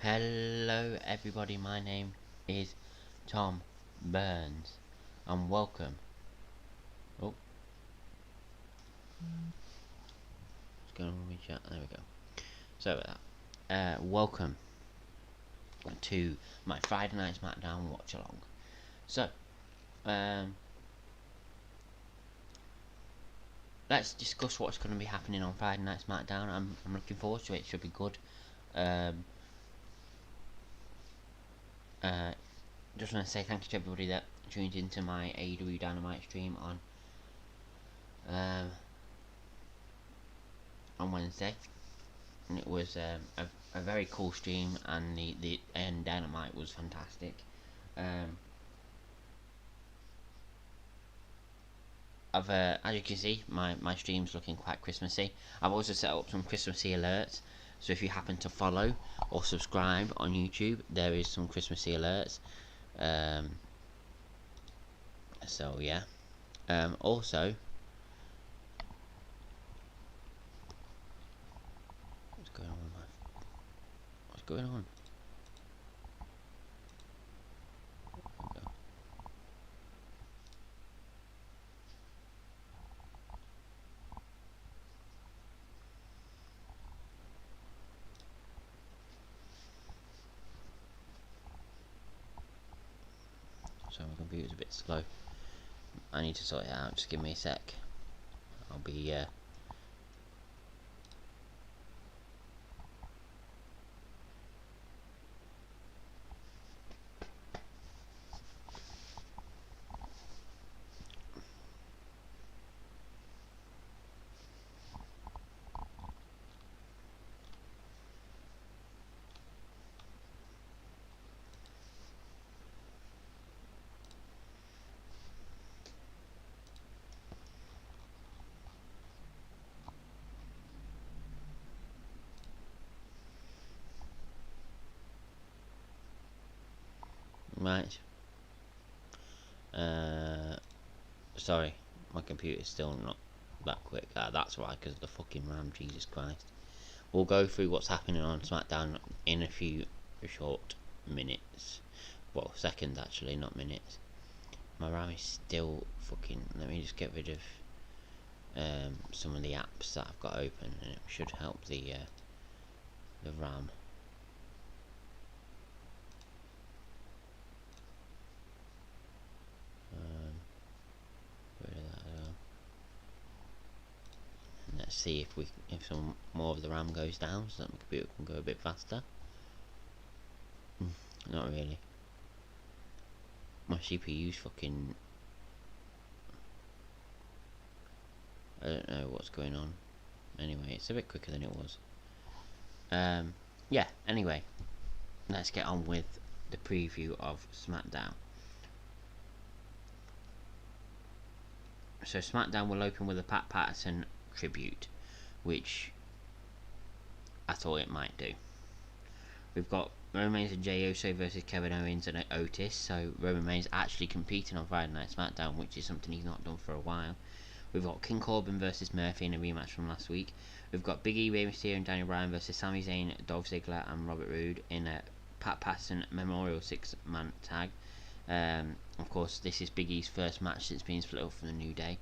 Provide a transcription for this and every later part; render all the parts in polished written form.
Hello everybody, my name is Tom Burns and welcome. Oh, what's going on with my chat? There we go. So welcome to my Friday Night Smackdown watch along. So, let's discuss what's going to be happening on Friday Night Smackdown. I'm looking forward to it. It should be good. Just want to say thank you to everybody that tuned into my AEW Dynamite stream on Wednesday. And it was a very cool stream, and the Dynamite was fantastic. As you can see, my stream's looking quite Christmassy. I've also set up some Christmassy alerts, so if you happen to follow or subscribe on YouTube, there is some Christmassy alerts. So yeah. Also, what's going on with my? What's going on? So my computer's a bit slow. I need to sort it out. Just give me a sec. I'll be right. Sorry, my computer's still not that quick. That's why, because of the fucking RAM. Jesus Christ. We'll go through what's happening on SmackDown in a few short minutes. Well, seconds actually, not minutes. My RAM is still fucking. Let me just get rid of some of the apps that I've got open, and it should help the RAM. Rid of that as well. And let's see if some more of the RAM goes down, so that my computer can go a bit faster. Not really. My CPU's fucking. I don't know what's going on. Anyway, it's a bit quicker than it was. Yeah, anyway, let's get on with the preview of SmackDown. So SmackDown will open with a Pat Patterson tribute, which I thought it might do. We've got Roman Reigns and Jey Uso versus Kevin Owens and Otis. So Roman Reigns actually competing on Friday Night SmackDown, which is something he's not done for a while. We've got King Corbin versus Murphy in a rematch from last week. We've got Big E, Rey Mysterio and Daniel Bryan versus Sami Zayn, Dolph Ziggler and Robert Roode in a Pat Patterson Memorial 6-man tag. Of course, this is Big E's first match since being split up from the New Day.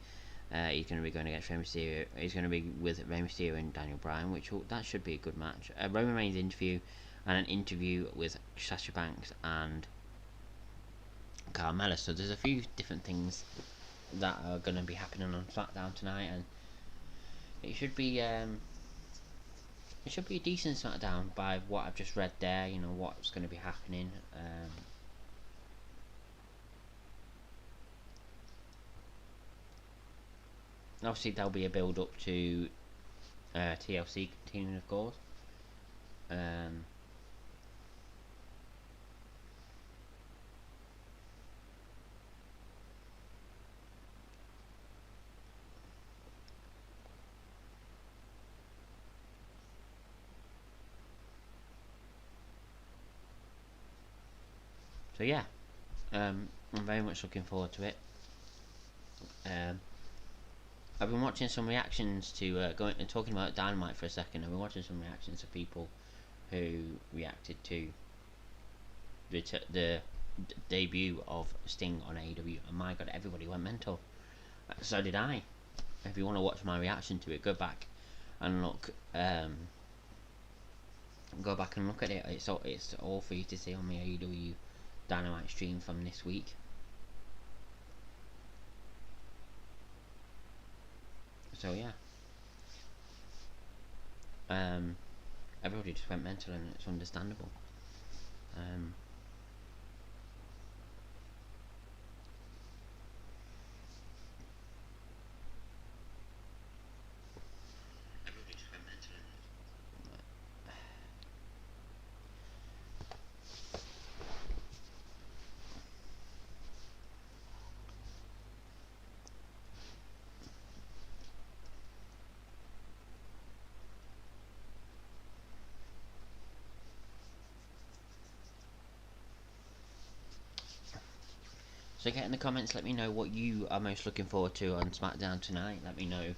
He's going to be going against Rey Mysterio. He's going to be with Rey Mysterio and Daniel Bryan, that should be a good match. Roman Reigns interview and an interview with Sasha Banks and Carmella. So there's a few different things that are going to be happening on SmackDown tonight, and it should be a decent SmackDown by what I've just read there. You know what's going to be happening. Obviously, there'll be a build up to TLC continuing, of course. So yeah, I'm very much looking forward to it. I've been watching some reactions to talking about Dynamite for a second. I've been watching some reactions of people who reacted to the debut of Sting on AEW, and my god, everybody went mental. So did I. If you want to watch my reaction to it, go back and look. Go back and look at it. It's all for you to see on my AEW Dynamite stream from this week. So yeah, everybody just went mental, and it's understandable. So get in the comments, let me know what you are most looking forward to on Smackdown tonight. Let me know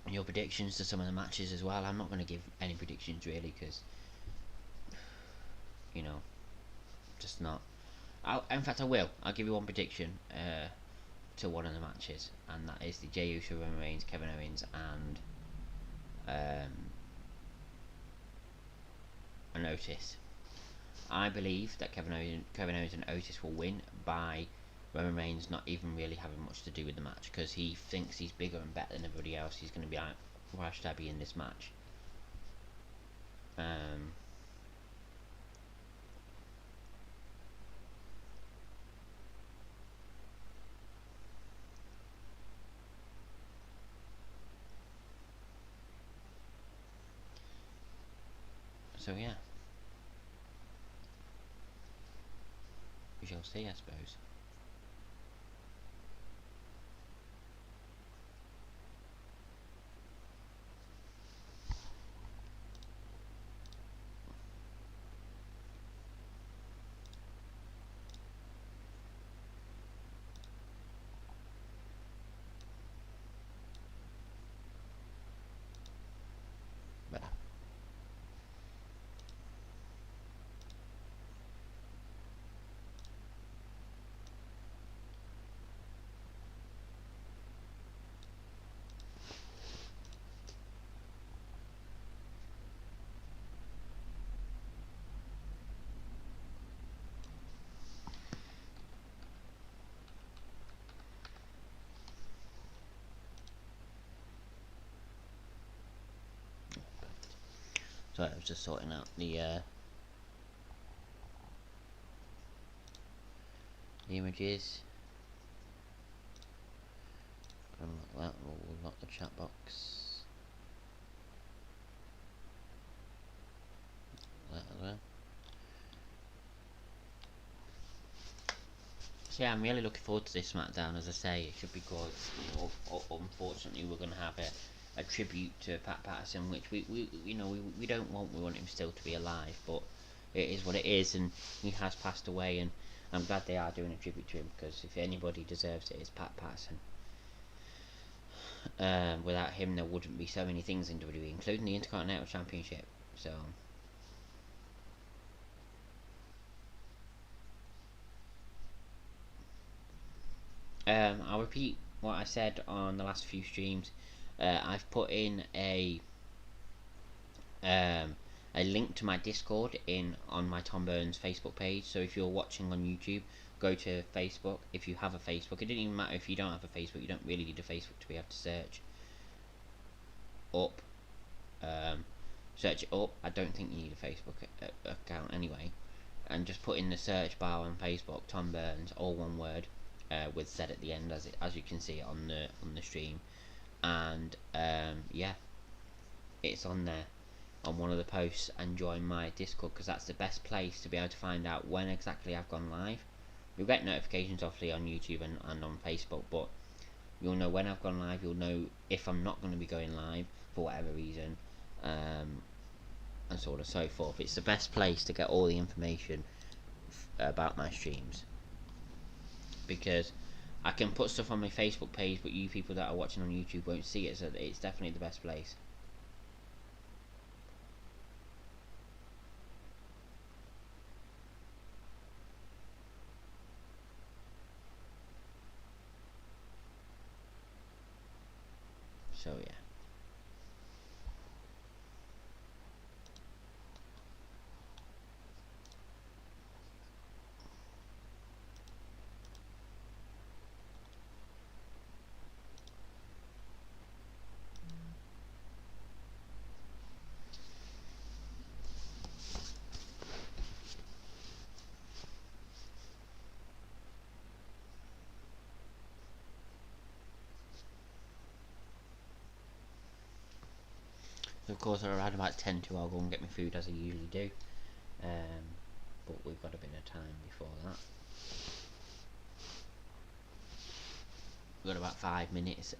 your predictions to some of the matches as well. I'm not going to give any predictions really, because, you know, just not. In fact, I will. I'll give you one prediction to one of the matches, and that is the Jey Uso, Roman Reigns, Kevin Owens, and Otis. I believe that Kevin Owens and Otis will win by Roman Reigns not even really having much to do with the match, because he thinks he's bigger and better than everybody else. He's going to be like, why should I be in this match? So yeah, we shall see, I suppose. But so I was just sorting out the images. Unlock that. We'll unlock the chat box. That as well. So yeah, I'm really looking forward to this SmackDown. As I say, it should be good. You know, unfortunately, we're going to have a tribute to Pat Patterson, which we don't want. We want him still to be alive, but it is what it is, and he has passed away. And I'm glad they are doing a tribute to him, because if anybody deserves it, it's Pat Patterson. Without him, there wouldn't be so many things in WWE, including the Intercontinental Championship. So. I'll repeat what I said on the last few streams. I've put in a link to my Discord on my Tom Burns Facebook page. So if you're watching on YouTube, go to Facebook. If you have a Facebook, it doesn't even matter if you don't have a Facebook. You don't really need a Facebook to be able to search it up. I don't think you need a Facebook account anyway. And just put in the search bar on Facebook, Tom Burns, all one word, with Z at the end, as you can see on the stream, and yeah, it's on there on one of the posts. And join my Discord, because that's the best place to be able to find out when exactly I've gone live. You'll get notifications obviously on YouTube and on Facebook, but you'll know when I've gone live. You'll know if I'm not going to be going live for whatever reason, and so on and so forth. It's the best place to get all the information about my streams, because I can put stuff on my Facebook page, but you people that are watching on YouTube won't see it, so it's definitely the best place. So yeah. So of course around about 10 to I'll go and get my food as I usually do. But we've got a bit of time before that. We've got about 5 minutes.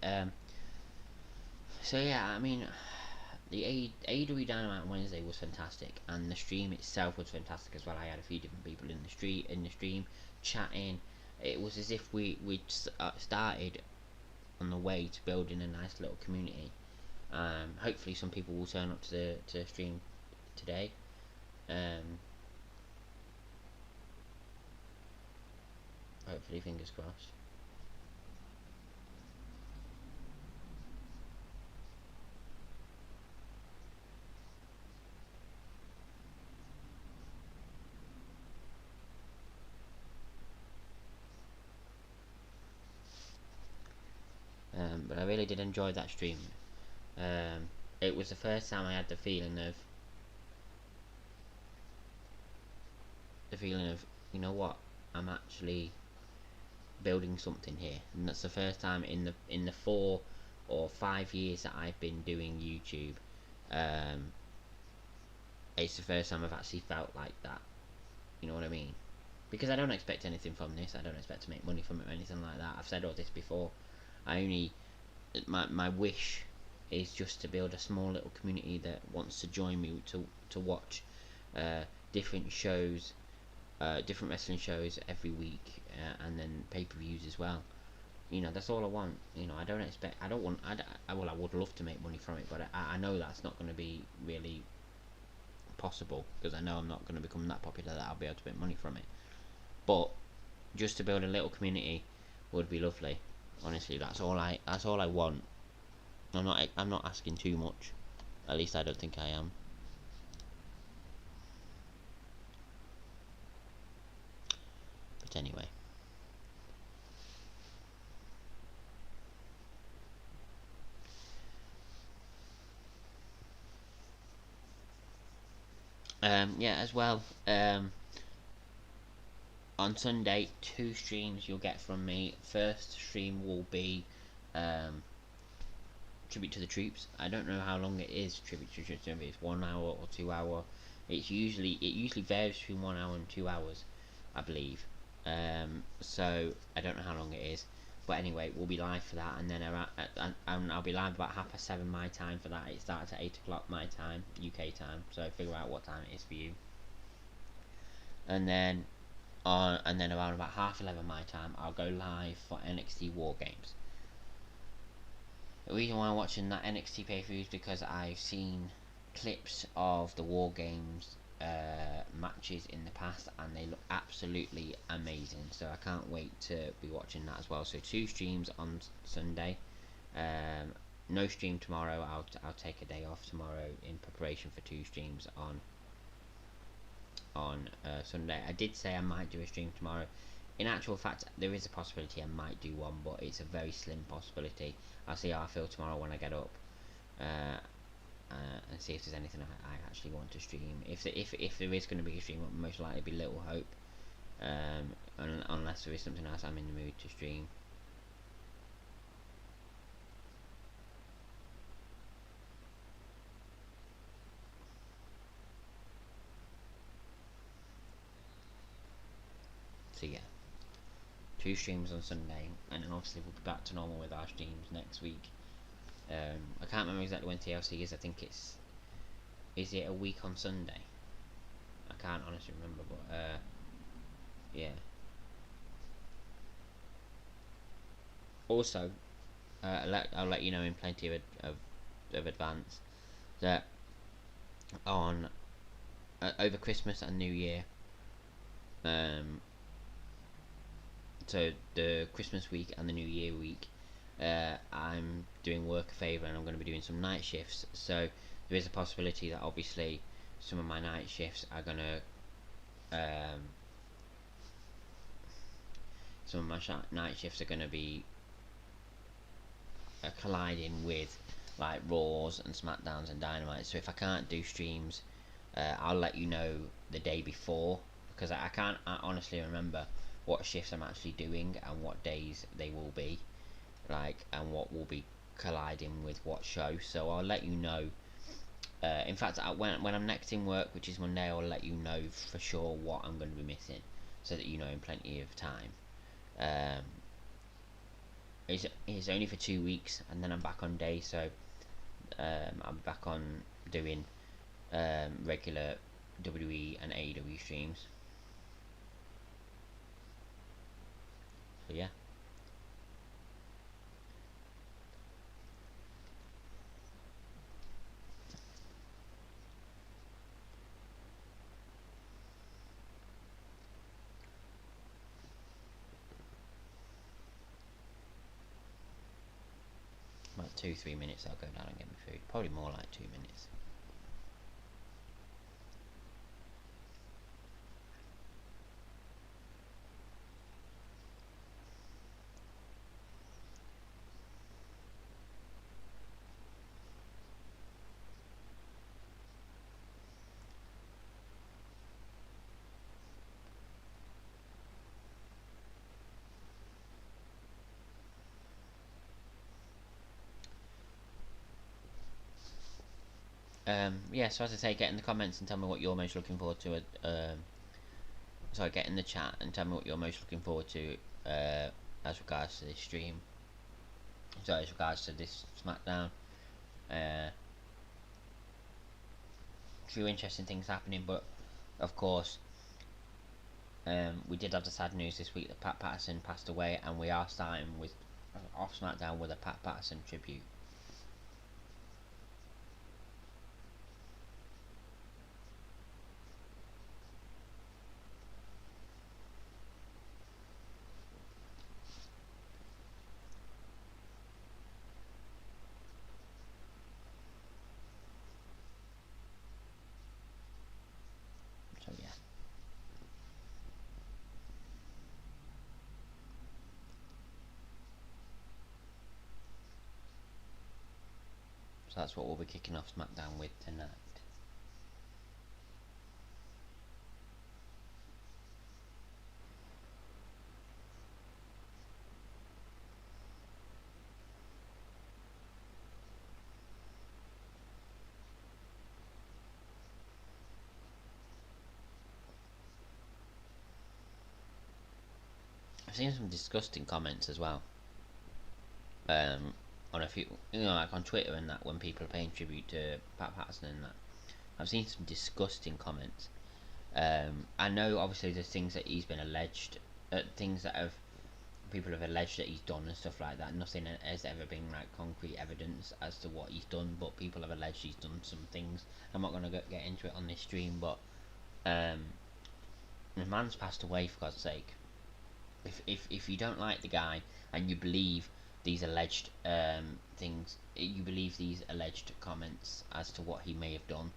So yeah, I mean, the AEW Dynamite on Wednesday was fantastic, and the stream itself was fantastic as well. I had a few different people in the stream chatting. It was as if we started on the way to building a nice little community. Hopefully, some people will turn up to the stream today. Hopefully, fingers crossed. But I really did enjoy that stream. It was the first time I had the feeling of you know what, I'm actually building something here, and that's the first time in the 4 or 5 years that I've been doing YouTube. It's the first time I've actually felt like that. You know what I mean? Because I don't expect anything from this. I don't expect to make money from it or anything like that. I've said all this before. My wish is just to build a small little community that wants to join me to watch different shows, different wrestling shows every week, and then pay-per-views as well. You know, that's all I want. You know, I don't expect. I don't want. Well, I would love to make money from it, but I know that's not going to be really possible, because I know I'm not going to become that popular that I'll be able to make money from it. But just to build a little community would be lovely. Honestly, that's all I want. I'm not asking too much. At least I don't think I am. But anyway. Yeah, as well. On Sunday, 2 streams you'll get from me. First stream will be Tribute to the Troops. I don't know how long it is. Tribute to the Troops. If it's 1 hour or 2 hour. It usually varies between 1 hour and 2 hours, I believe. So I don't know how long it is. But anyway, we'll be live for that, and then and I'll be live about 7:30 my time for that. It starts at 8 o'clock my time, UK time. So figure out what time it is for you. And then around about 11:30 my time, I'll go live for NXT War Games. The reason why I'm watching that NXT pay-per-view is because I've seen clips of the War Games matches in the past, and they look absolutely amazing. So I can't wait to be watching that as well. So 2 streams on Sunday. No stream tomorrow. I'll take a day off tomorrow in preparation for 2 streams on Sunday. I did say I might do a stream tomorrow. In actual fact, there is a possibility I might do one, but it's a very slim possibility. I'll see how I feel tomorrow when I get up, and see if there's anything I actually want to stream. If there is going to be a stream, it will most likely be Little Hope, unless there is something else I'm in the mood to stream. So yeah, 2 streams on Sunday, and then obviously we'll be back to normal with our streams next week. I can't remember exactly when TLC is. I think is it a week on Sunday? I can't honestly remember, but yeah. Also, I'll let you know in plenty of advance that on over Christmas and New Year, so the Christmas week and the New Year week, I'm doing work a favour and I'm going to be doing some night shifts. So there is a possibility that obviously some of my night shifts are going to be colliding with like Raws and Smackdowns and Dynamite. So if I can't do streams, I'll let you know the day before, because I can't honestly remember what shifts I'm actually doing and what days they will be, like, and what will be colliding with what show. So I'll let you know. In fact, when I'm next in work, which is Monday, I'll let you know for sure what I'm going to be missing, so that you know in plenty of time. It's only for 2 weeks, and then I'm back on day. So I'm back on doing regular WWE and AEW streams. So yeah. About 2-3 minutes I'll go down and get my food. Probably more like 2 minutes. Yeah, so as I say, get in the comments and tell me what you're most looking forward to. Sorry, get in the chat and tell me what you're most looking forward to as regards to this stream. So as regards to this Smackdown. A few interesting things happening, but of course, we did have the sad news this week that Pat Patterson passed away, and we are starting with off Smackdown with a Pat Patterson tribute. So yeah. So that's what we'll be kicking off Smackdown with tonight. I've seen some disgusting comments as well. On a few, like on Twitter and that, when people are paying tribute to Pat Patterson and that, I've seen some disgusting comments. I know obviously there's things that he's been alleged, things that people have alleged that he's done and stuff like that. Nothing has ever been like concrete evidence as to what he's done, but people have alleged he's done some things. I'm not going to get into it on this stream, but the man's passed away, for God's sake. If you don't like the guy and you believe these alleged things, you believe these alleged comments as to what he may have done,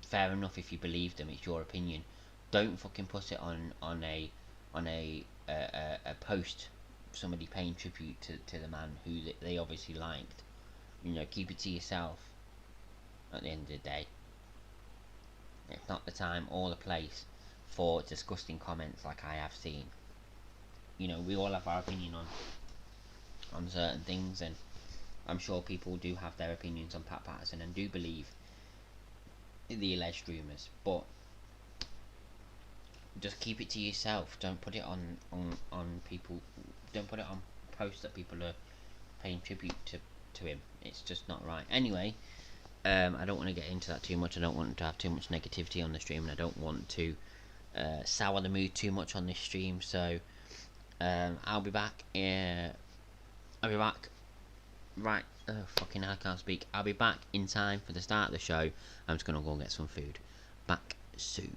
fair enough. If you believe them, it's your opinion. Don't fucking put it on a post, somebody paying tribute to the man who they obviously liked. Keep it to yourself. At the end of the day, it's not the time or the place for disgusting comments like I have seen. We all have our opinion on certain things, and I'm sure people do have their opinions on Pat Patterson and do believe the alleged rumours, but just keep it to yourself. Don't put it on people. Don't put it on posts that people are paying tribute to him. It's just not right. Anyway, I don't want to get into that too much. I don't want to have too much negativity on the stream, and I don't want to sour the mood too much on this stream. So I'll be back. I'll be back. Right. Fucking hell, I can't speak. I'll be back in time for the start of the show. I'm just gonna go and get some food. Back soon.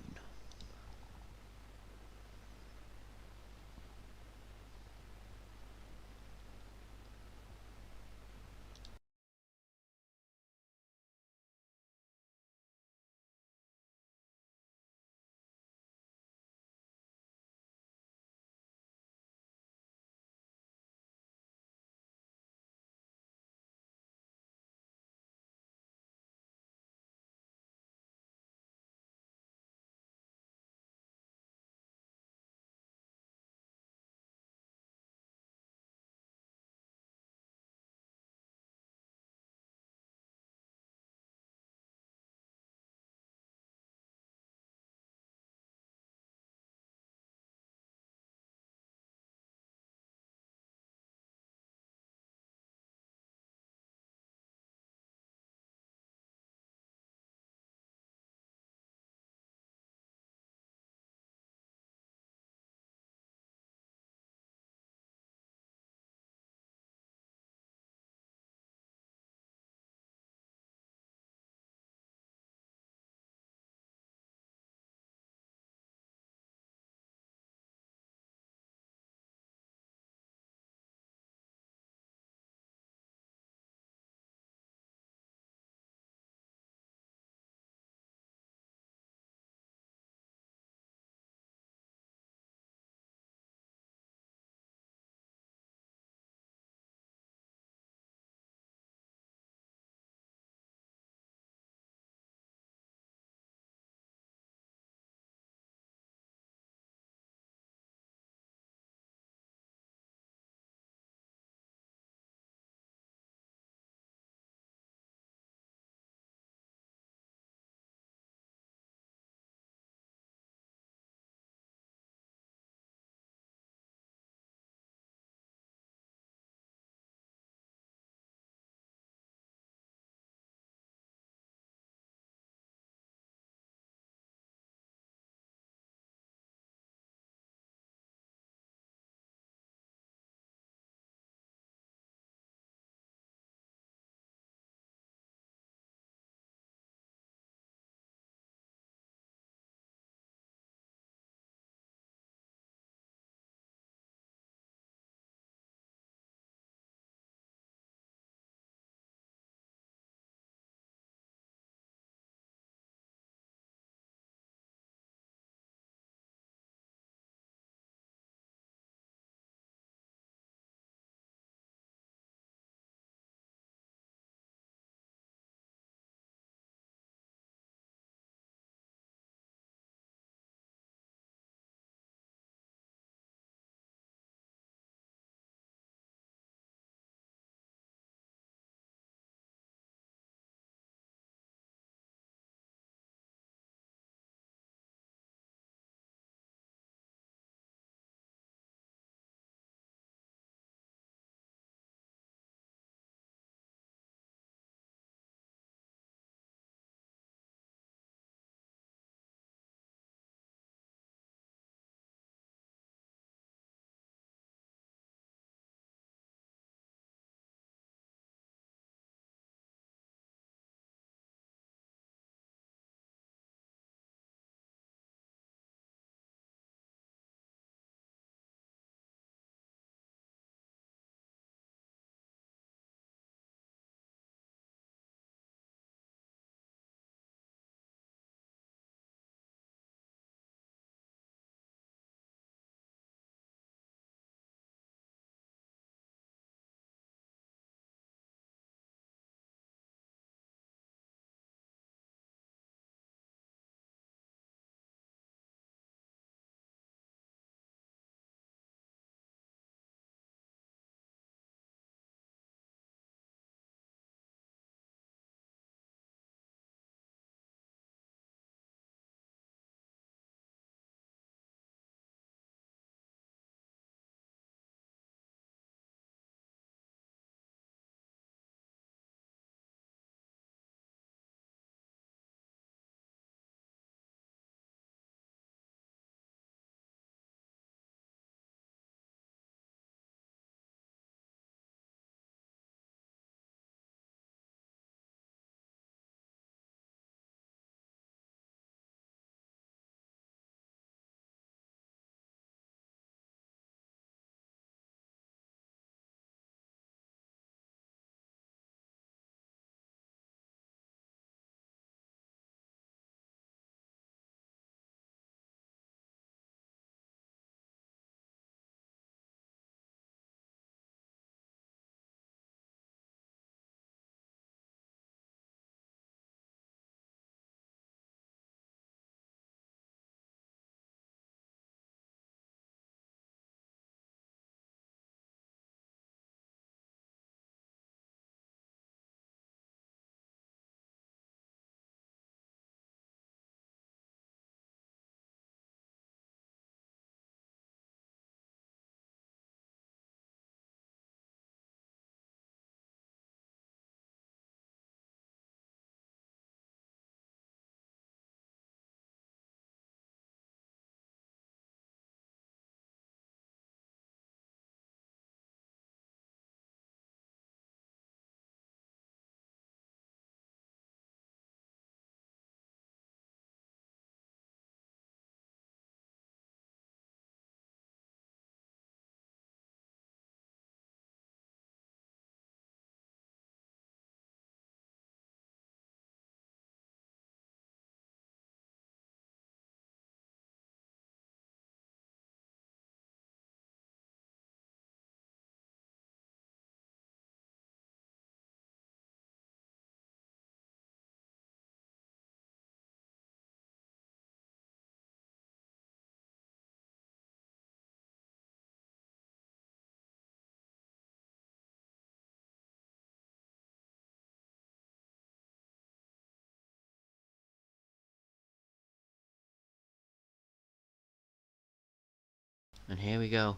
And here we go.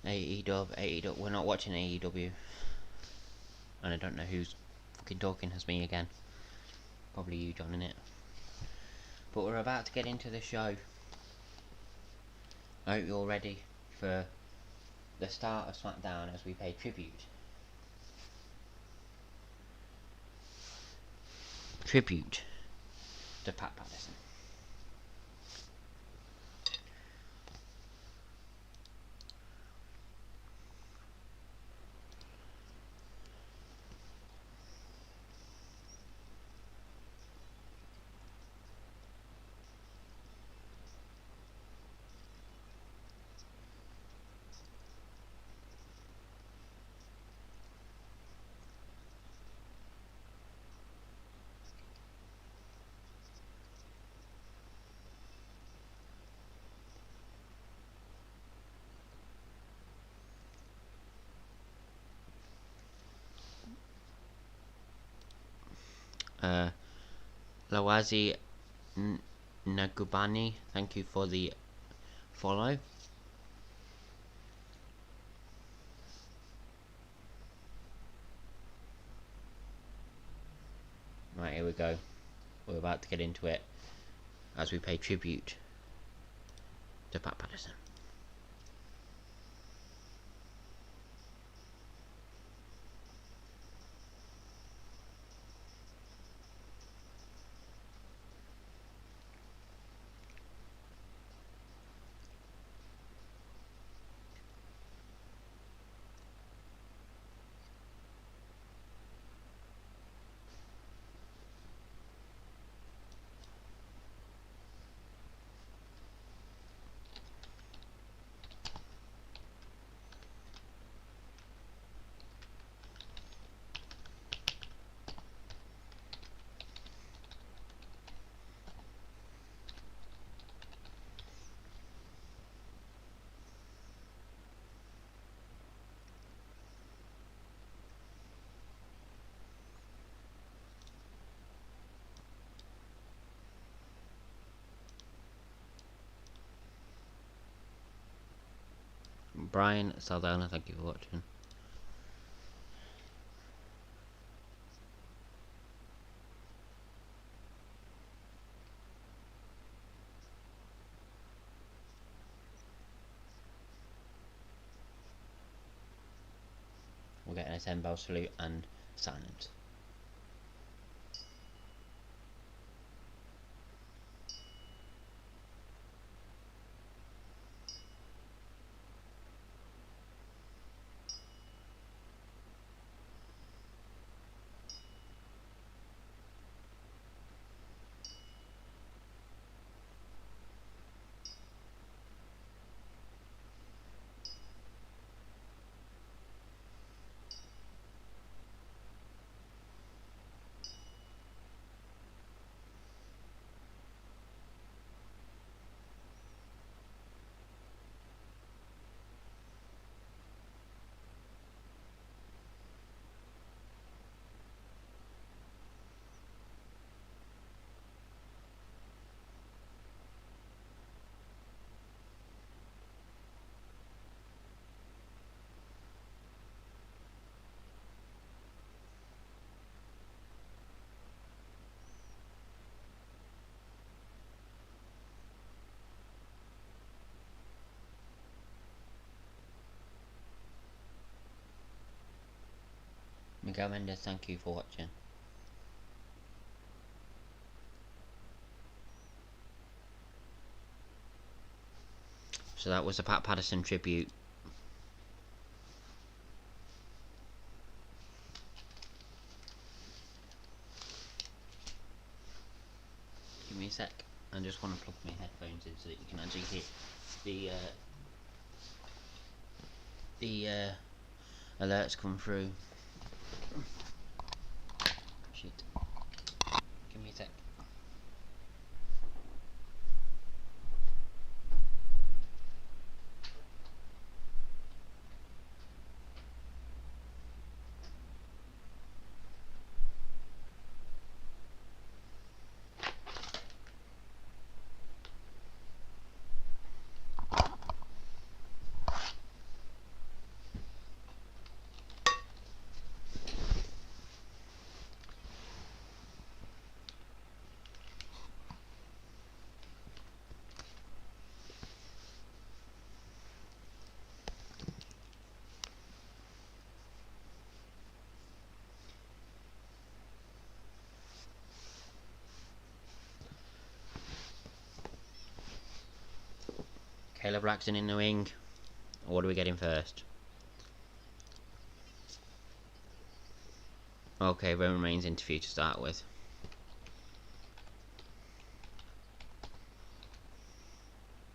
AEW. We're not watching AEW. And I don't know who's fucking talking as me again. Probably you, John, innit? But we're about to get into the show. I hope you're ready for the start of Smackdown as we pay tribute. Tribute to Pat Patterson. Lawazi Nagubani, thank you for the follow. Right, here we go. We're about to get into it as we pay tribute to Pat Patterson. Brian Saldana, thank you for watching. We're getting a 10 bell salute and silence. Miguel Mendes, thank you for watching. So that was a Pat Patterson tribute. Give me a sec. I just want to plug my headphones in so that you can actually hear the alerts come through. Shit. Give me a sec. Caleb Braxton in the ring. Or what are we getting first? Okay, Roman Reigns interview to start with.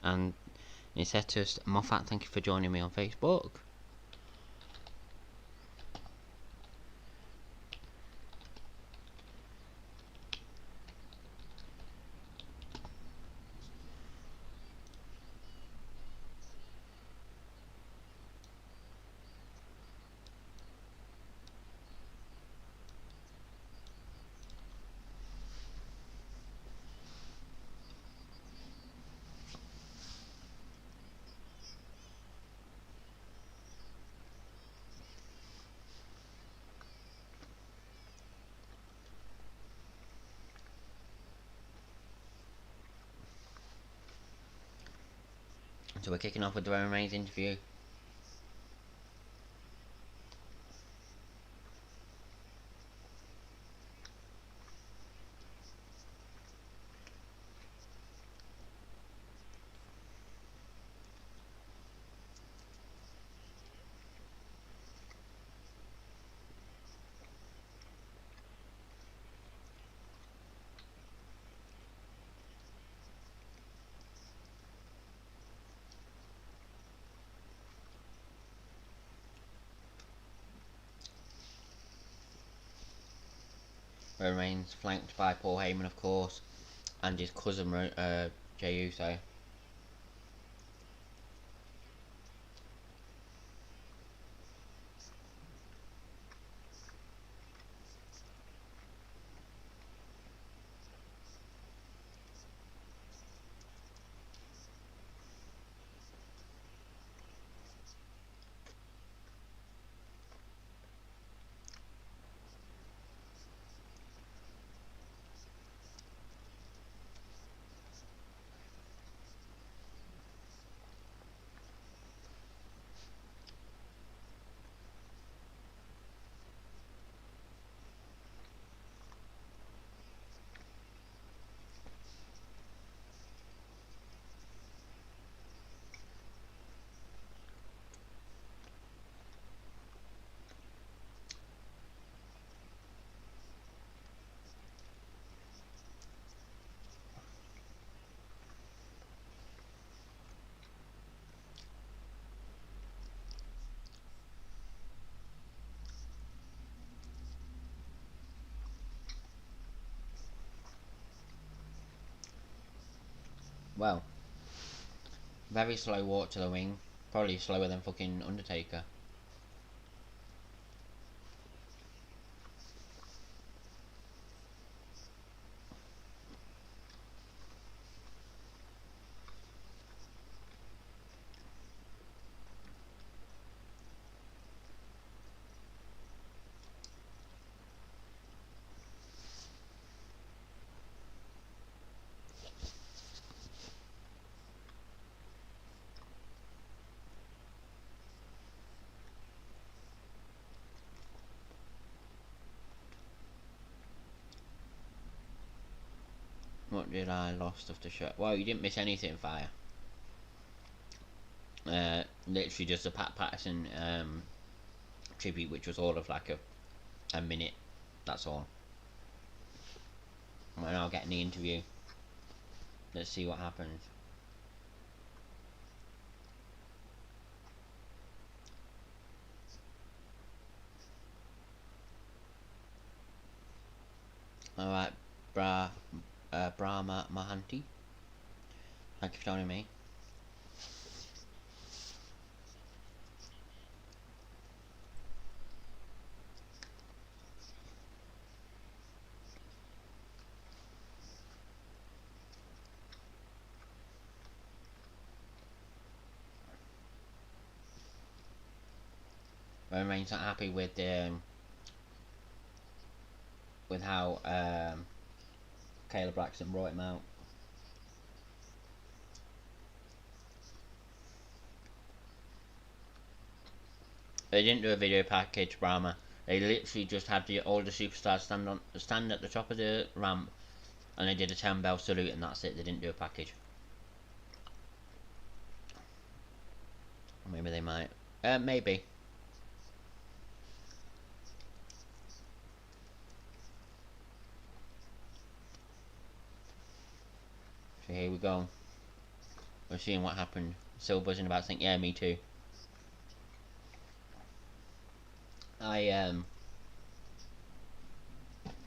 And Nicetus Moffat, thank you for joining me on Facebook. So we're kicking off with the Roman Reigns interview. Roman Reigns flanked by Paul Heyman, of course, and his cousin Jey Uso. Well, very slow walk to the ring. Probably slower than fucking Undertaker. What did I lost of the show? Well, you didn't miss anything, Fire. Literally just a Pat Patterson tribute, which was all of like a minute. That's all. We're now getting the interview. Let's see what happens. Alright, Brahma Mahanti. Thank you for joining me. Roman Reigns not happy with how Caleb Braxton brought him out. They didn't do a video package, Brahma. They literally just had all the superstars stand at the top of the ramp, and they did a 10 bell salute, and that's it. They didn't do a package. Maybe they might. Maybe. So here we go. We're seeing what happened. Still buzzing about saying, yeah, me too. I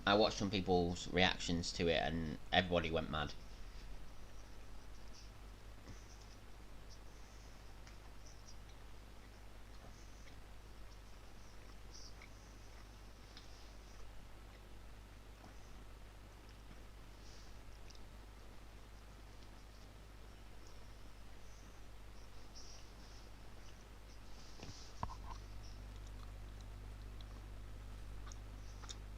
watched some people's reactions to it and everybody went mad.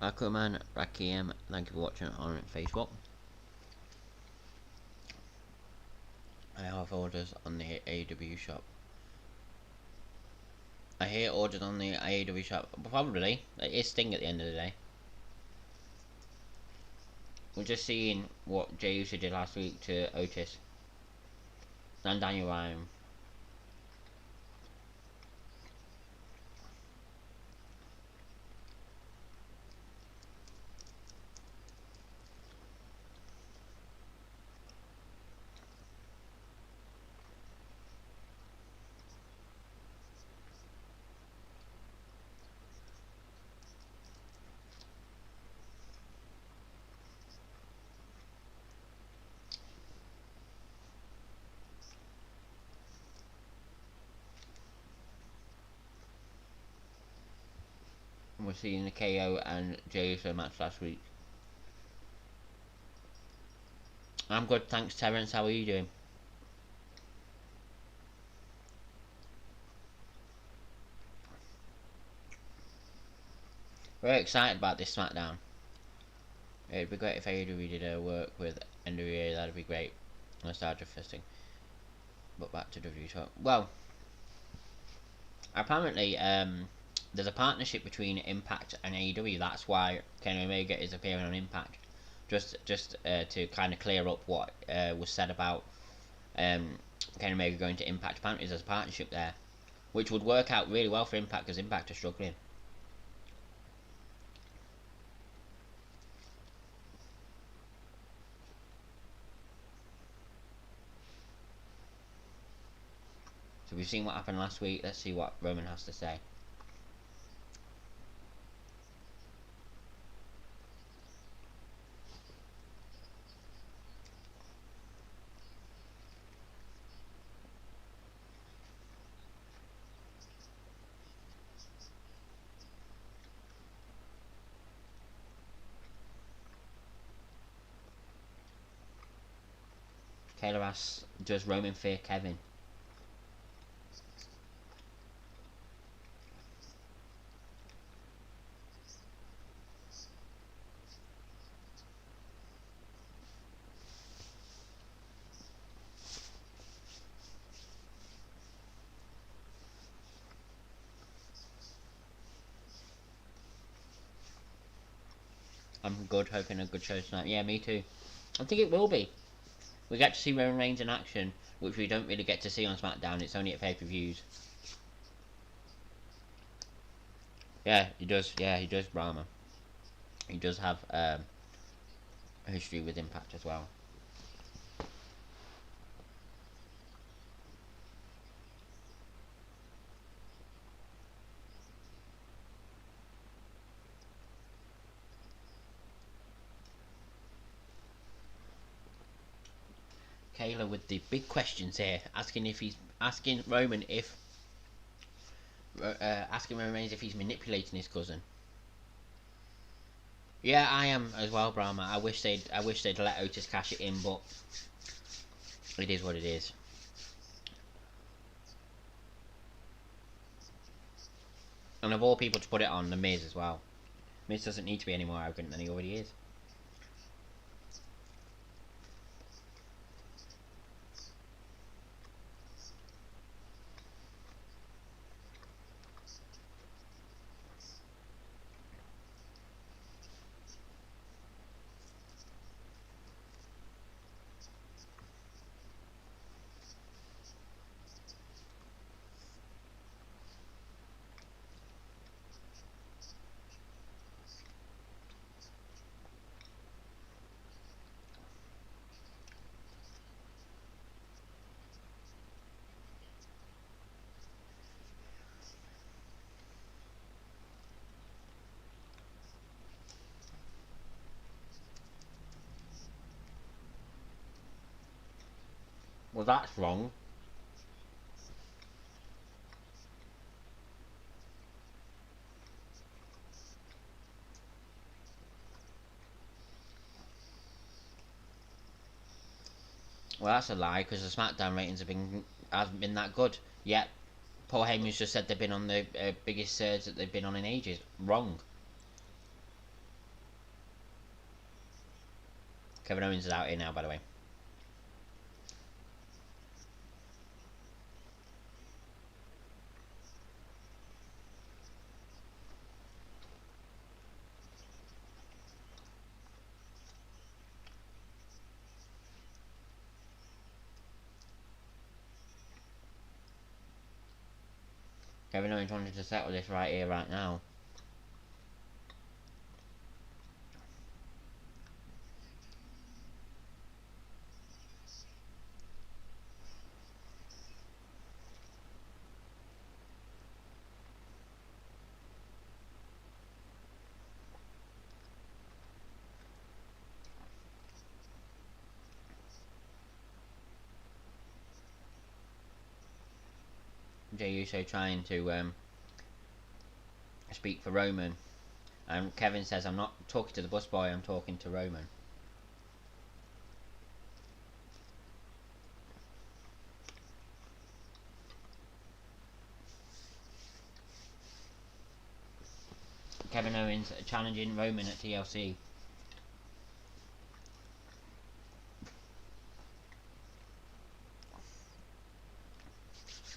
Aquaman Rakiem, thank you for watching on Facebook. I have orders on the AEW shop. I hear orders on the AEW shop. Probably. It is Sting at the end of the day. We're just seeing what Jey Uso did last week to Otis and Daniel Bryan. We're seeing the KO and Jey Uso match last week. I'm good, thanks Terence, how are you doing? Very excited about this Smackdown. It'd be great if AEW did work with NWA, that'd be great. Nostalgia fisting. But back to WWE talk. Well, apparently, there's a partnership between Impact and AEW. That's why Kenny Omega is appearing on Impact, just to kind of clear up what was said about Kenny Omega going to Impact. Apparently, there's a partnership there, which would work out really well for Impact because Impact are struggling. So we've seen what happened last week. Let's see what Roman has to say. Taylor asks, does Roman fear Kevin? I'm good, hoping a good show tonight. Yeah, me too. I think it will be. We get to see Roman Reigns in action, which we don't really get to see on SmackDown. It's only at pay-per-views. Yeah, he does. Yeah, he does, Brahma. He does have a history with Impact as well. Kayla with the big questions here, asking Roman if asking Roman Reigns if he's manipulating his cousin. Yeah, I am as well, Brahma. I wish they'd let Otis cash it in, but it is what it is. And of all people to put it on, the Miz as well. Miz doesn't need to be any more arrogant than he already is. Well, that's wrong. Well, that's a lie because the SmackDown ratings haven't been that good. Yet Paul Heyman's just said they've been on the biggest surge that they've been on in ages. Wrong. Kevin Owens is out here now, by the way. Kevin Owens wanted to settle this right here, right now. Jey Uso trying to speak for Roman, and Kevin says, "I'm not talking to the busboy. I'm talking to Roman." Kevin Owens challenging Roman at TLC.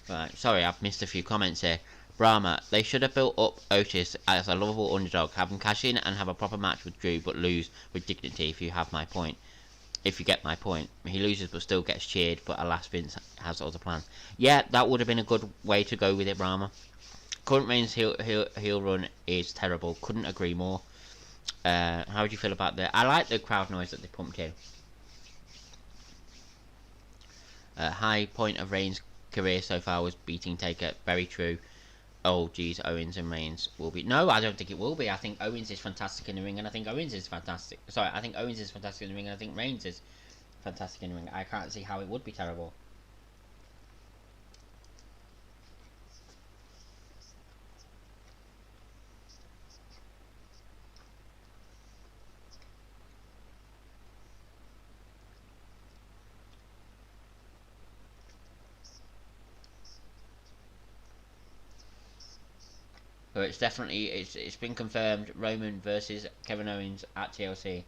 Right, sorry, I've missed a few comments here. Brahma, they should have built up Otis as a lovable underdog, have him cash in and have a proper match with Drew, but lose with dignity. If you have my point, if you get my point, he loses but still gets cheered. But alas, Vince has other plans. Yeah, that would have been a good way to go with it, Brahma. Current Reigns heel run is terrible. Couldn't agree more. How would you feel about that? I like the crowd noise that they pumped in. High point of Reigns' career so far was beating Taker. Very true. Oh, geez, Owens and Reigns will be. No, I don't think it will be. I think Owens is fantastic in the ring, and I think Owens is fantastic. Sorry, I think Owens is fantastic in the ring, and I think Reigns is fantastic in the ring. I can't see how it would be terrible. So it's definitely it's been confirmed. Roman versus Kevin Owens at TLC.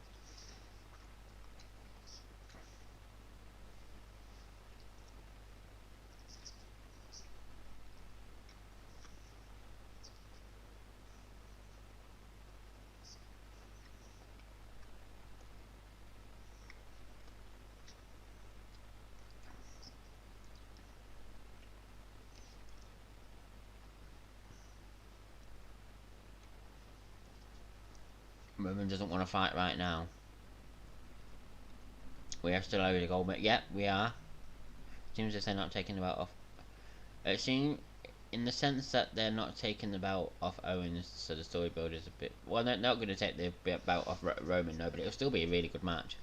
Roman doesn't want to fight right now. We are still over the gold medal. Yep, we are. Seems as if they're not taking the belt off. It seems in the sense that they're not taking the belt off Owens, so the story build is a bit. Well, they're not going to take the belt off Roman, no, but it'll still be a really good match.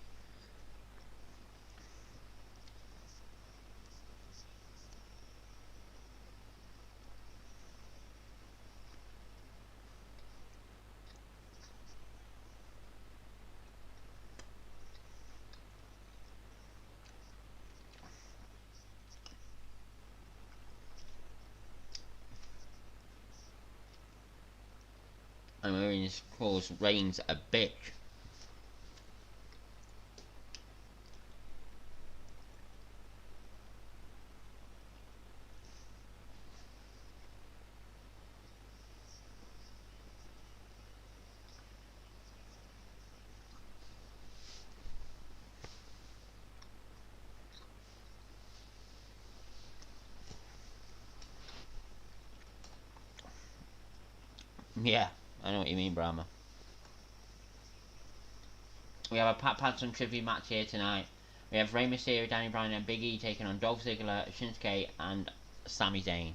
And Owens calls Reigns a bitch. Yeah, I know what you mean, Brahma. We have a Pat Patterson trivia match here tonight. We have Rey Mysterio, Danny Bryan, and Big E taking on Dolph Ziggler, Shinsuke, and Sami Zayn.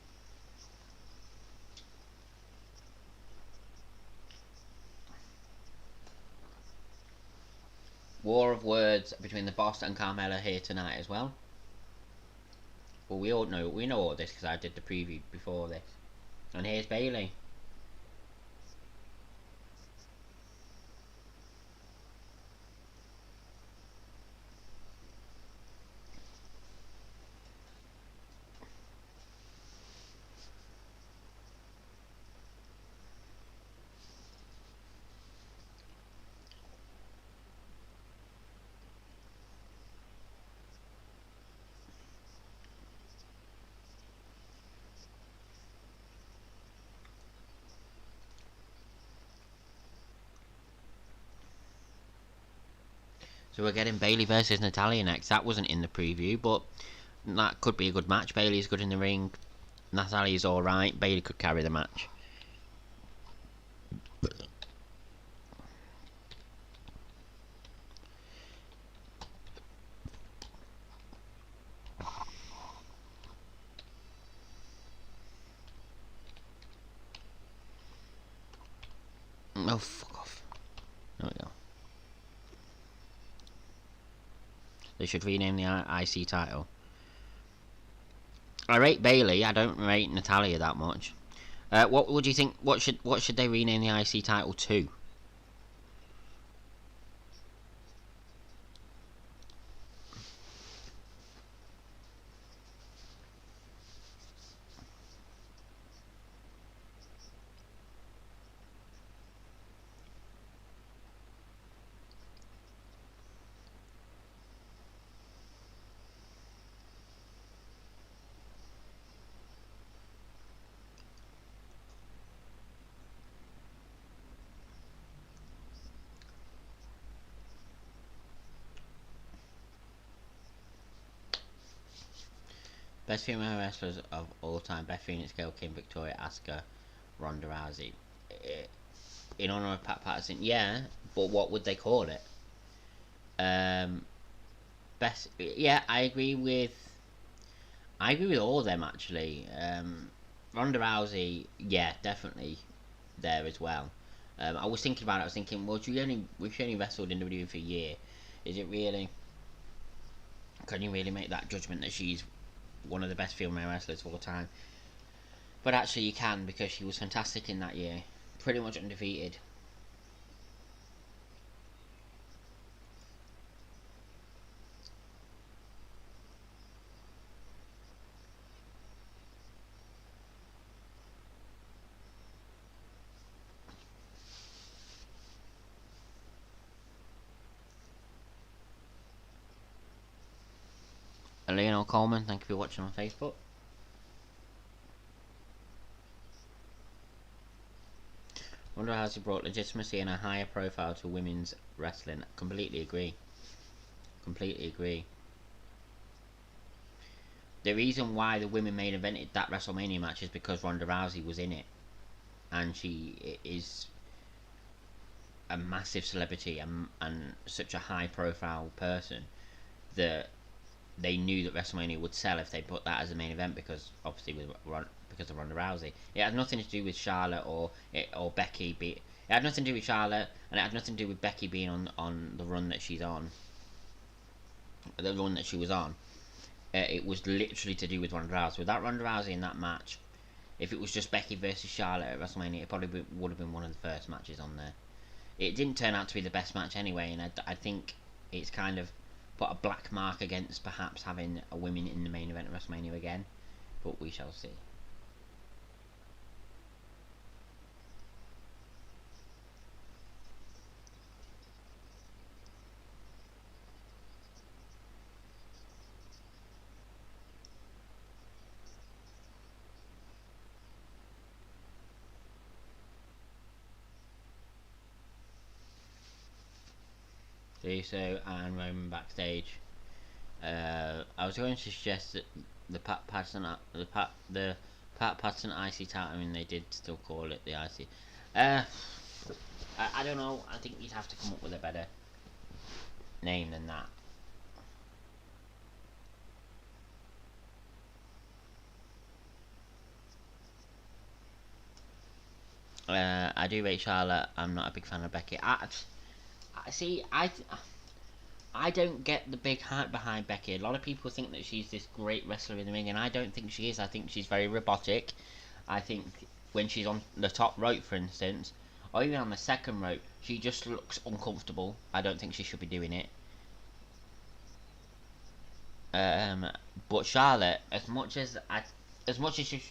War of words between the boss and Carmella here tonight as well. Well, we know all this because I did the preview before this. And here's Bailey. So we're getting Bailey versus Natalya next. That wasn't in the preview, but that could be a good match. Bailey's good in the ring. Natalya's alright. Bailey could carry the match. Oh, fuck off. There we go. They should rename the IC title. I rate Bailey. I don't rate Natalya that much. What would you think? What should they rename the IC title to? Best female wrestlers of all time: Beth Phoenix, Gail Kim, Victoria, Asuka, Ronda Rousey. In honor of Pat Patterson, yeah, but what would they call it? Best, yeah, I agree with all of them actually. Ronda Rousey, yeah, definitely there as well. I was thinking about it. I was thinking, well, she only wrestled in WWE for a year. Is it really? Can you really make that judgment that she's one of the best female wrestlers of all time? But actually, you can, because she was fantastic in that year, pretty much undefeated. Lionel Coleman, thank you for watching on Facebook. Wonder how she brought legitimacy and a higher profile to women's wrestling. Completely agree. Completely agree. The reason why the women main evented that WrestleMania match is because Ronda Rousey was in it, and she is a massive celebrity and such a high profile person that they knew that WrestleMania would sell if they put that as a main event, because obviously because of Ronda Rousey. It had nothing to do with Charlotte or Becky. It had nothing to do with Charlotte, and it had nothing to do with Becky being on the run that she's on, the run that she was on. It was literally to do with Ronda Rousey. Without Ronda Rousey in that match, if it was just Becky versus Charlotte at WrestleMania, it probably would have been one of the first matches on there. It didn't turn out to be the best match anyway, and I think it's kind of put a black mark against perhaps having a women in the main event of WrestleMania again, but we shall see. So and Roman backstage. I was going to suggest that the Pat Patterson IC title. I mean, they did still call it the IC. I don't know. I think you'd have to come up with a better name than that. I do rate Charlotte. I'm not a big fan of Becky. I see. I don't get the big hype behind Becky. A lot of people think that she's this great wrestler in the ring, and I don't think she is. I think she's very robotic. I think when she's on the top rope, for instance, or even on the second rope, she just looks uncomfortable. I don't think she should be doing it. Um, but Charlotte, as much as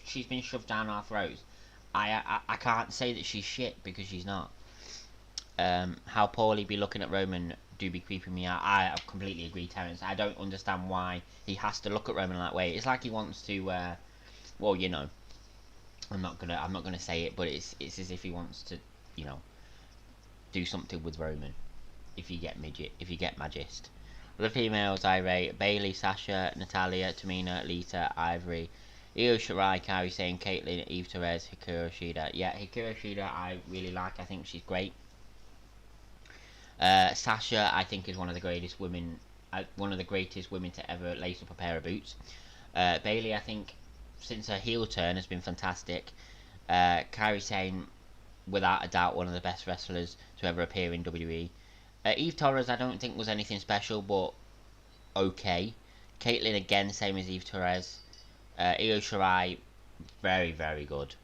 she's been shoved down our throats, I can't say that she's shit because she's not. How poorly be looking at Roman do be creeping me out. I completely agree, Terence. I don't understand why he has to look at Roman that way. It's like he wants to. Well, you know, I'm not gonna say it, but it's as if he wants to, you know, do something with Roman. If you get Magist. The females I rate: Bailey, Sasha, Natalia, Tamina, Lita, Ivory, Io Shirai, Kairi Sane, Caitlyn, Eve Perez, Hikaru Shida. Yeah, Hikaru Shida I really like. I think she's great. Sasha, I think, is one of the greatest women to ever lace up a pair of boots. Bailey, I think, since her heel turn, has been fantastic. Kairi Sane, without a doubt, one of the best wrestlers to ever appear in WWE. Eve Torres, I don't think was anything special, but okay. Caitlyn, again, same as Eve Torres. Io Shirai, very, very good.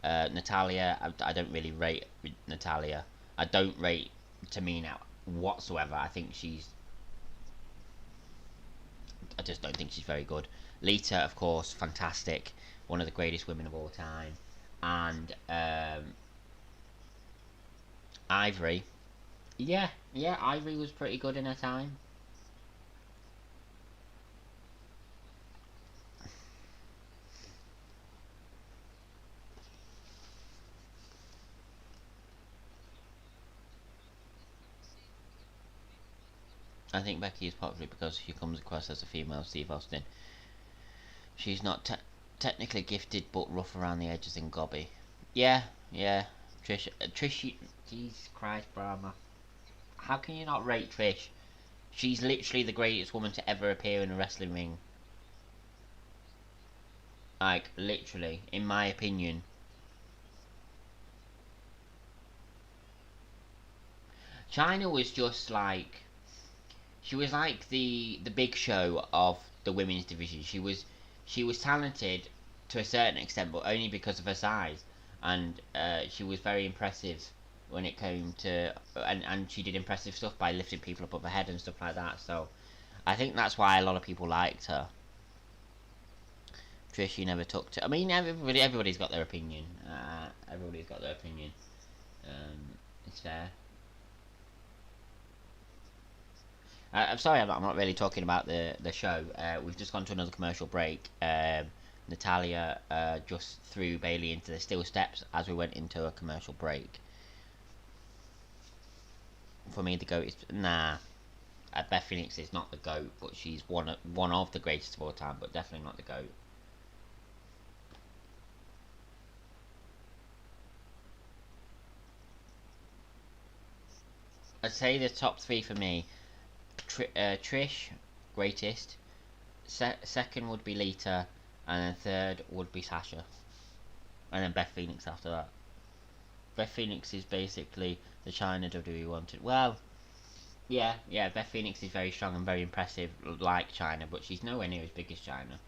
Natalia, I don't really rate Natalia. I don't rate Tamina whatsoever. I just don't think she's very good. Lita, of course, fantastic. One of the greatest women of all time. And Ivory. Yeah, Ivory was pretty good in her time. I think Becky is popular because she comes across as a female Steve Austin. She's not technically gifted, but rough around the edges and gobby. Yeah. Trish, Jesus Christ, Brahma. How can you not rate Trish? She's literally the greatest woman to ever appear in a wrestling ring. Like, literally, in my opinion. China was just like, she was like the big show of the women's division. She was talented to a certain extent, but only because of her size, and she was very impressive when it came to, and she did impressive stuff by lifting people up her head and stuff like that. So I think that's why a lot of people liked her. Trish, she never took to. I mean, everybody's got their opinion. Everybody's got their opinion. It's fair. I'm sorry, I'm not really talking about the show. We've just gone to another commercial break. Natalia just threw Bailey into the steel steps as we went into a commercial break. For me, the GOAT is nah. Beth Phoenix is not the GOAT, but she's one of the greatest of all time, but definitely not the GOAT. I'd say the top three for me: Trish, greatest. Second would be Lita, and then third would be Sasha, and then Beth Phoenix after that. Beth Phoenix is basically the China WWE wanted. Well, yeah. Beth Phoenix is very strong and very impressive, like China, but she's nowhere near as big as China.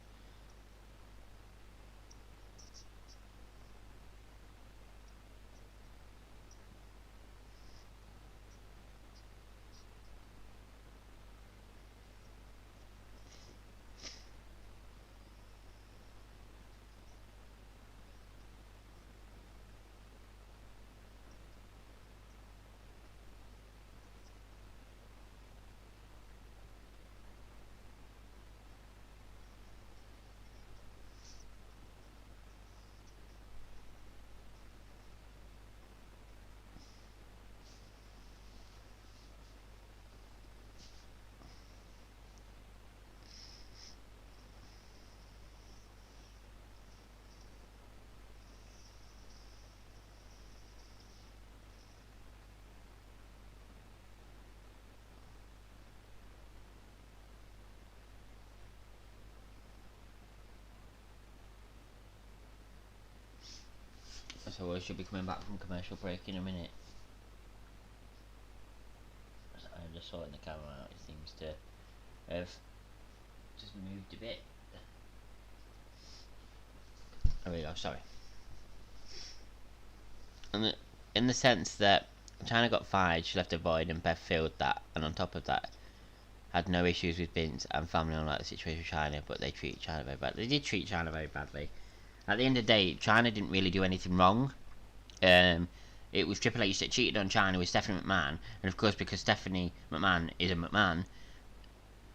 So I should be coming back from commercial break in a minute. So I just sorting the camera out. It seems to have just moved a bit. There we go, sorry. And in the sense that China got fired, she left a void, and Beth filled that, and on top of that, had no issues with Vince and family on like the situation with China, but they treated China very badly. They did treat China very badly. At the end of the day, China didn't really do anything wrong. It was Triple H that cheated on China with Stephanie McMahon, and of course, because Stephanie McMahon is a McMahon,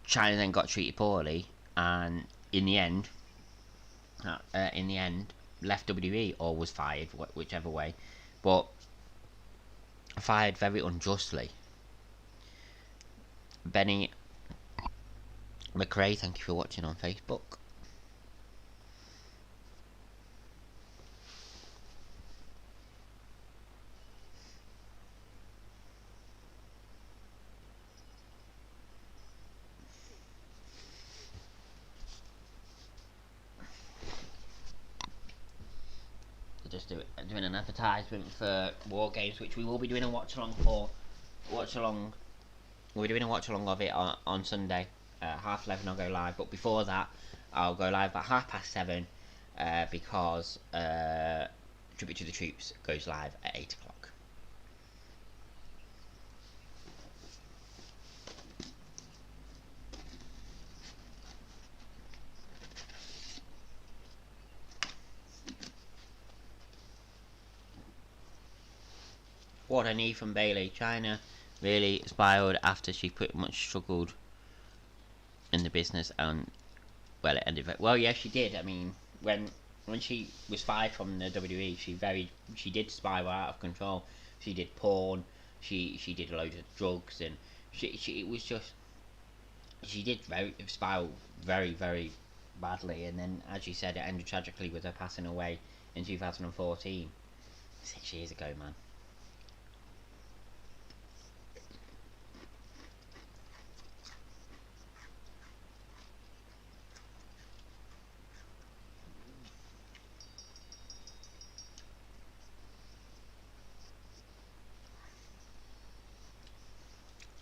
China then got treated poorly, and in the end, left WWE or was fired, whichever way, but fired very unjustly. Benny McRae, thank you for watching on Facebook. Just doing an advertisement for War Games, which we will be doing a watch along for. We'll be doing a watch along of it on Sunday. 11:30 I'll go live, but before that I'll go live at 7:30 because Tribute to the Troops goes live at 8 o'clock. What I need from Bayley. China really spiraled after she pretty much struggled in the business, and well, it ended very well. Yeah, she did. I mean, when she was fired from the WWE, she did spiral out of control. She did porn. She did a load of drugs, and it was just she did spiral very badly. And then, as you said, it ended tragically with her passing away in 2014, 6 years ago, man.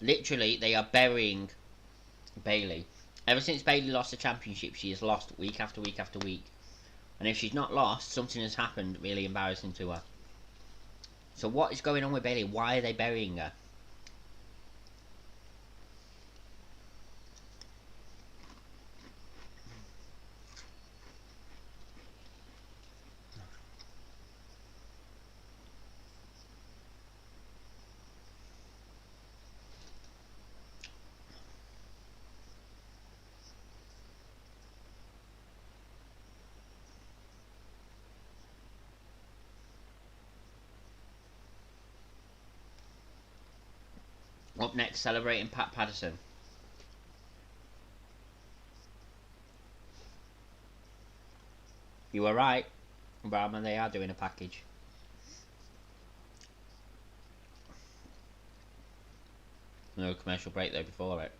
Literally, they are burying Bayley. Ever since Bayley lost the championship, she has lost week after week after week. And if she's not lost, something has happened really embarrassing to her. So what is going on with Bayley? Why are they burying her? Up next, celebrating Pat Patterson. You were right, Brahman, they are doing a package. No commercial break though before it.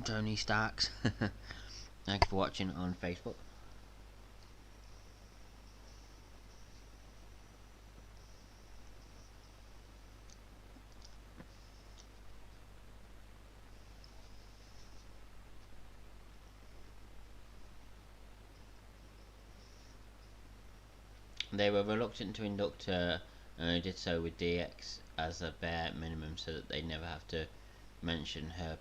Tony Starks. Thank you for watching on Facebook. They were reluctant to induct her, and did so with DX as a bare minimum so that they never have to mention her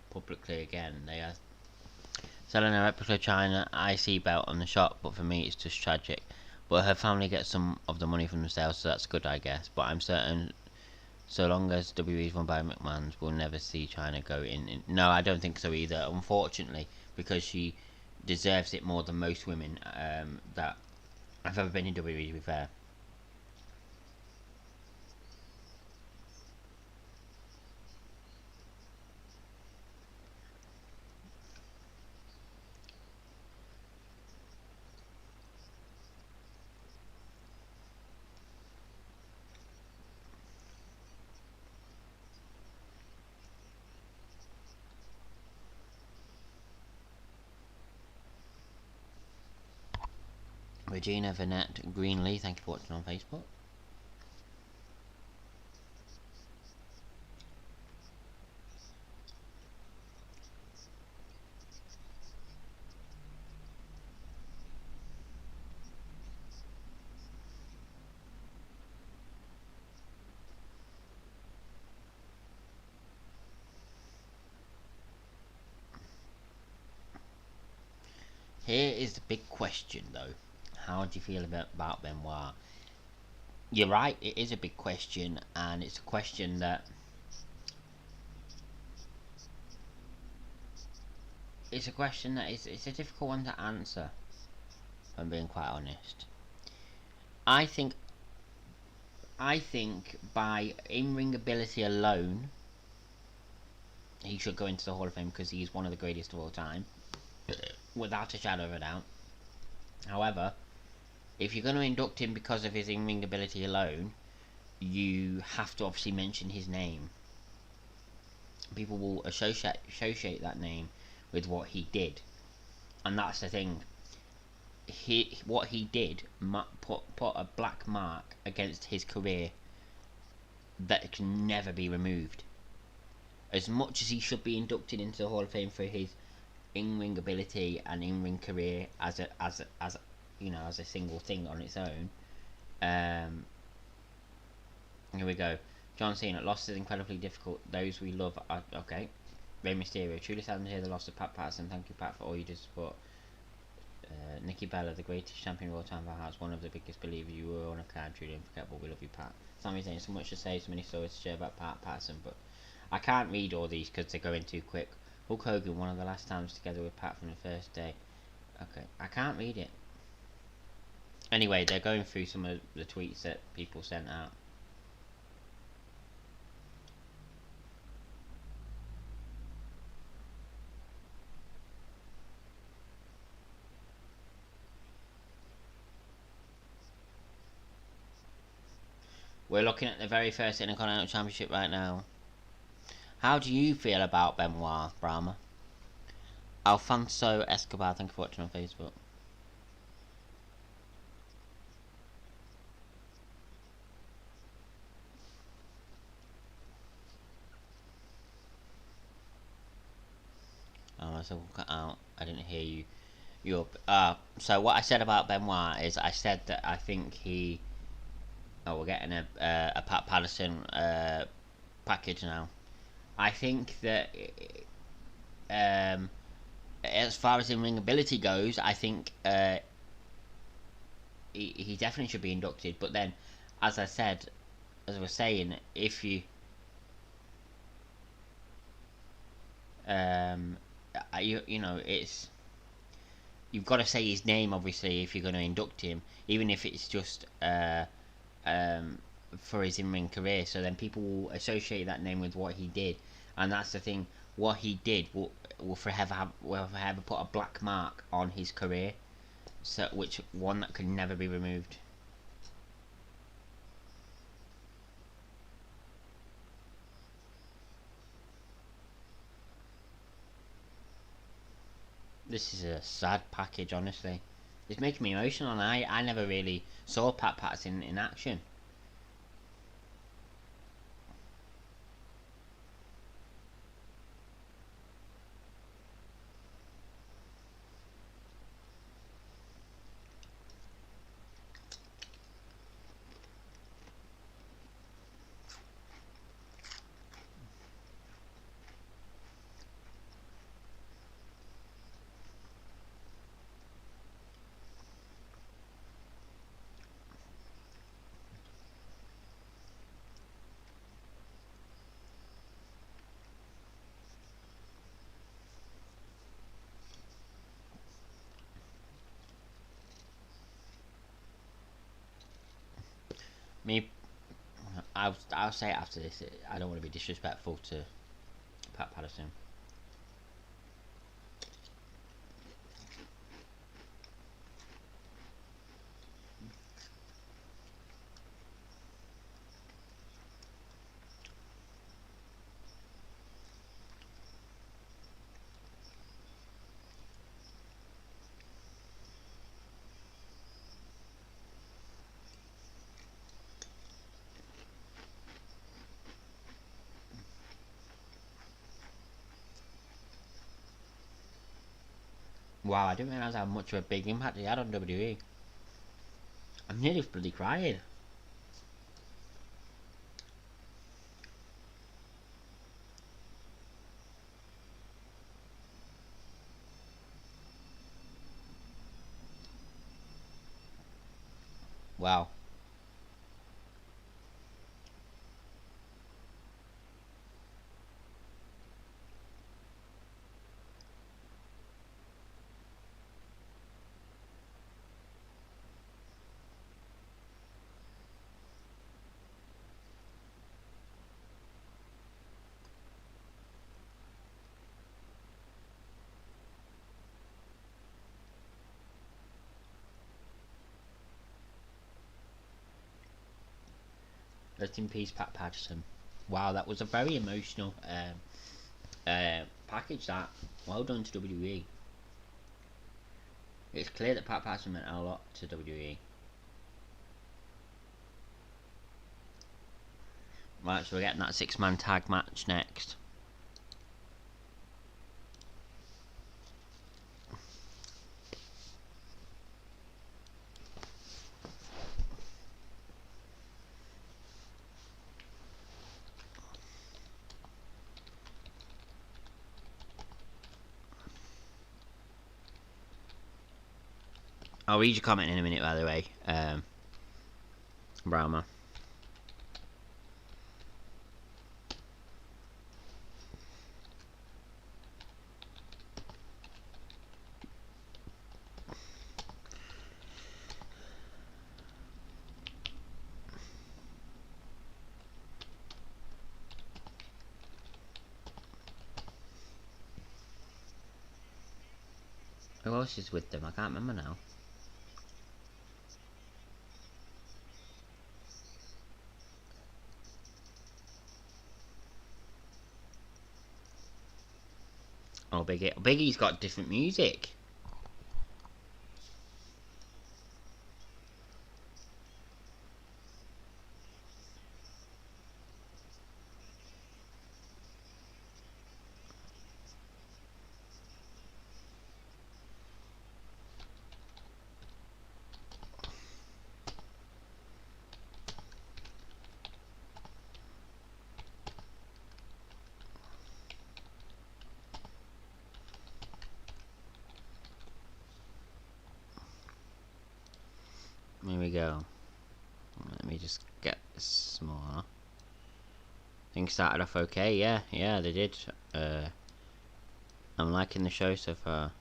publicly again. They are selling a replica China IC belt on the shop, but for me it's just tragic. But her family gets some of the money from the sales, so that's good, I guess. But I'm certain So long as WWE is run by McMahon's, we'll never see China go in. No, I don't think so either. Unfortunately, because she deserves it more than most women that have ever been in WWE. To be fair. Regina Vanette Greenlee, thank you for watching on Facebook. Here is the big question though. How do you feel about Benoit? You're right, it is a big question, and it's a question that it's a difficult one to answer. If I'm being quite honest. I think by in-ring ability alone, he should go into the Hall of Fame because he's one of the greatest of all time, without a shadow of a doubt. However, if you're going to induct him because of his in-ring ability alone, you have to obviously mention his name. People will associate that name with what he did, and that's the thing. What he did put a black mark against his career that can never be removed. As much as he should be inducted into the Hall of Fame for his in-ring ability and in-ring career as a single thing on its own. Here we go. John Cena, loss is incredibly difficult. Those we love are okay. Rey Mysterio, truly saddened to hear the loss of Pat Patterson. Thank you, Pat, for all you do to support. Nikki Bella, the greatest champion of all time, perhaps one of the biggest believers. You were on a cloud, truly unforgettable. We love you, Pat. Sami Zayn, so much to say, so many stories to share about Pat Patterson, but I can't read all these because they're going too quick. Hulk Hogan, one of the last times together with Pat from the first day. Okay, I can't read it. Anyway, they're going through some of the tweets that people sent out. We're looking at the very first Intercontinental Championship right now. How do you feel about Benoit, Brahma? Alfonso Escobar, thank you for watching on Facebook. So we'll cut out. I didn't hear you. So what I said about Benoit is I said that I think he. Oh, we're getting a Pat Patterson package now. I think that as far as in-ring ability goes, I think he definitely should be inducted. But then, as I was saying, if you you know, it's you've got to say his name obviously if you're going to induct him, even if it's just for his in-ring career. So then people will associate that name with what he did, and that's the thing. What he did will forever put a black mark on his career, so which one that could never be removed. This is a sad package, honestly. It's making me emotional, and I never really saw Pat Patterson in action. Me, I'll say it after this. I don't want to be disrespectful to Pat Patterson. Wow, I didn't realise how much of a big impact he had on WWE. I'm nearly bloody crying. Wow. Rest in peace, Pat Patterson. Wow, that was a very emotional package. That well done to WWE. It's clear that Pat Patterson meant a lot to WWE. Right, so we're getting that 6-man tag match next. I'll read your comment in a minute, by the way, Brahma. Who else is with them? I can't remember now. Oh, Biggie. Biggie's got different music. Here we go. Let me just get this more. Things started off okay, yeah, they did. I'm liking the show so far.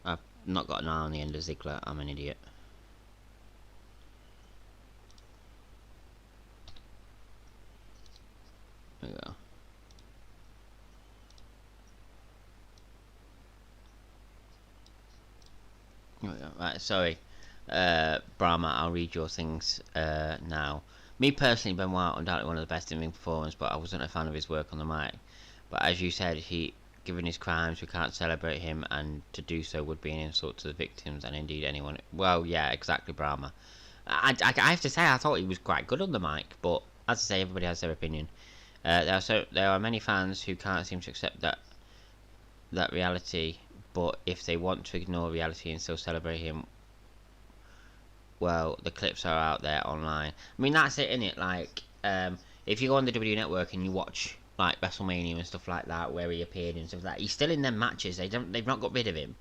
I've not got an eye on the end of Ziggler, I'm an idiot. There we go. Right, sorry, Brahma, I'll read your things now. Me personally, Benoit undoubtedly one of the best in ring performers, but I wasn't a fan of his work on the mic. But as you said, given his crimes, we can't celebrate him, and to do so would be an insult to the victims and indeed anyone. Well, yeah, exactly, Brahma. I have to say, I thought he was quite good on the mic, but as I say, everybody has their opinion. There are many fans who can't seem to accept that reality, but if they want to ignore reality and still celebrate him, well, the clips are out there online. I mean, that's it, innit? Like, if you go on the WWE Network and you watch like WrestleMania and stuff like that, where he appeared and stuff like that. He's still in them matches. They've not got rid of him.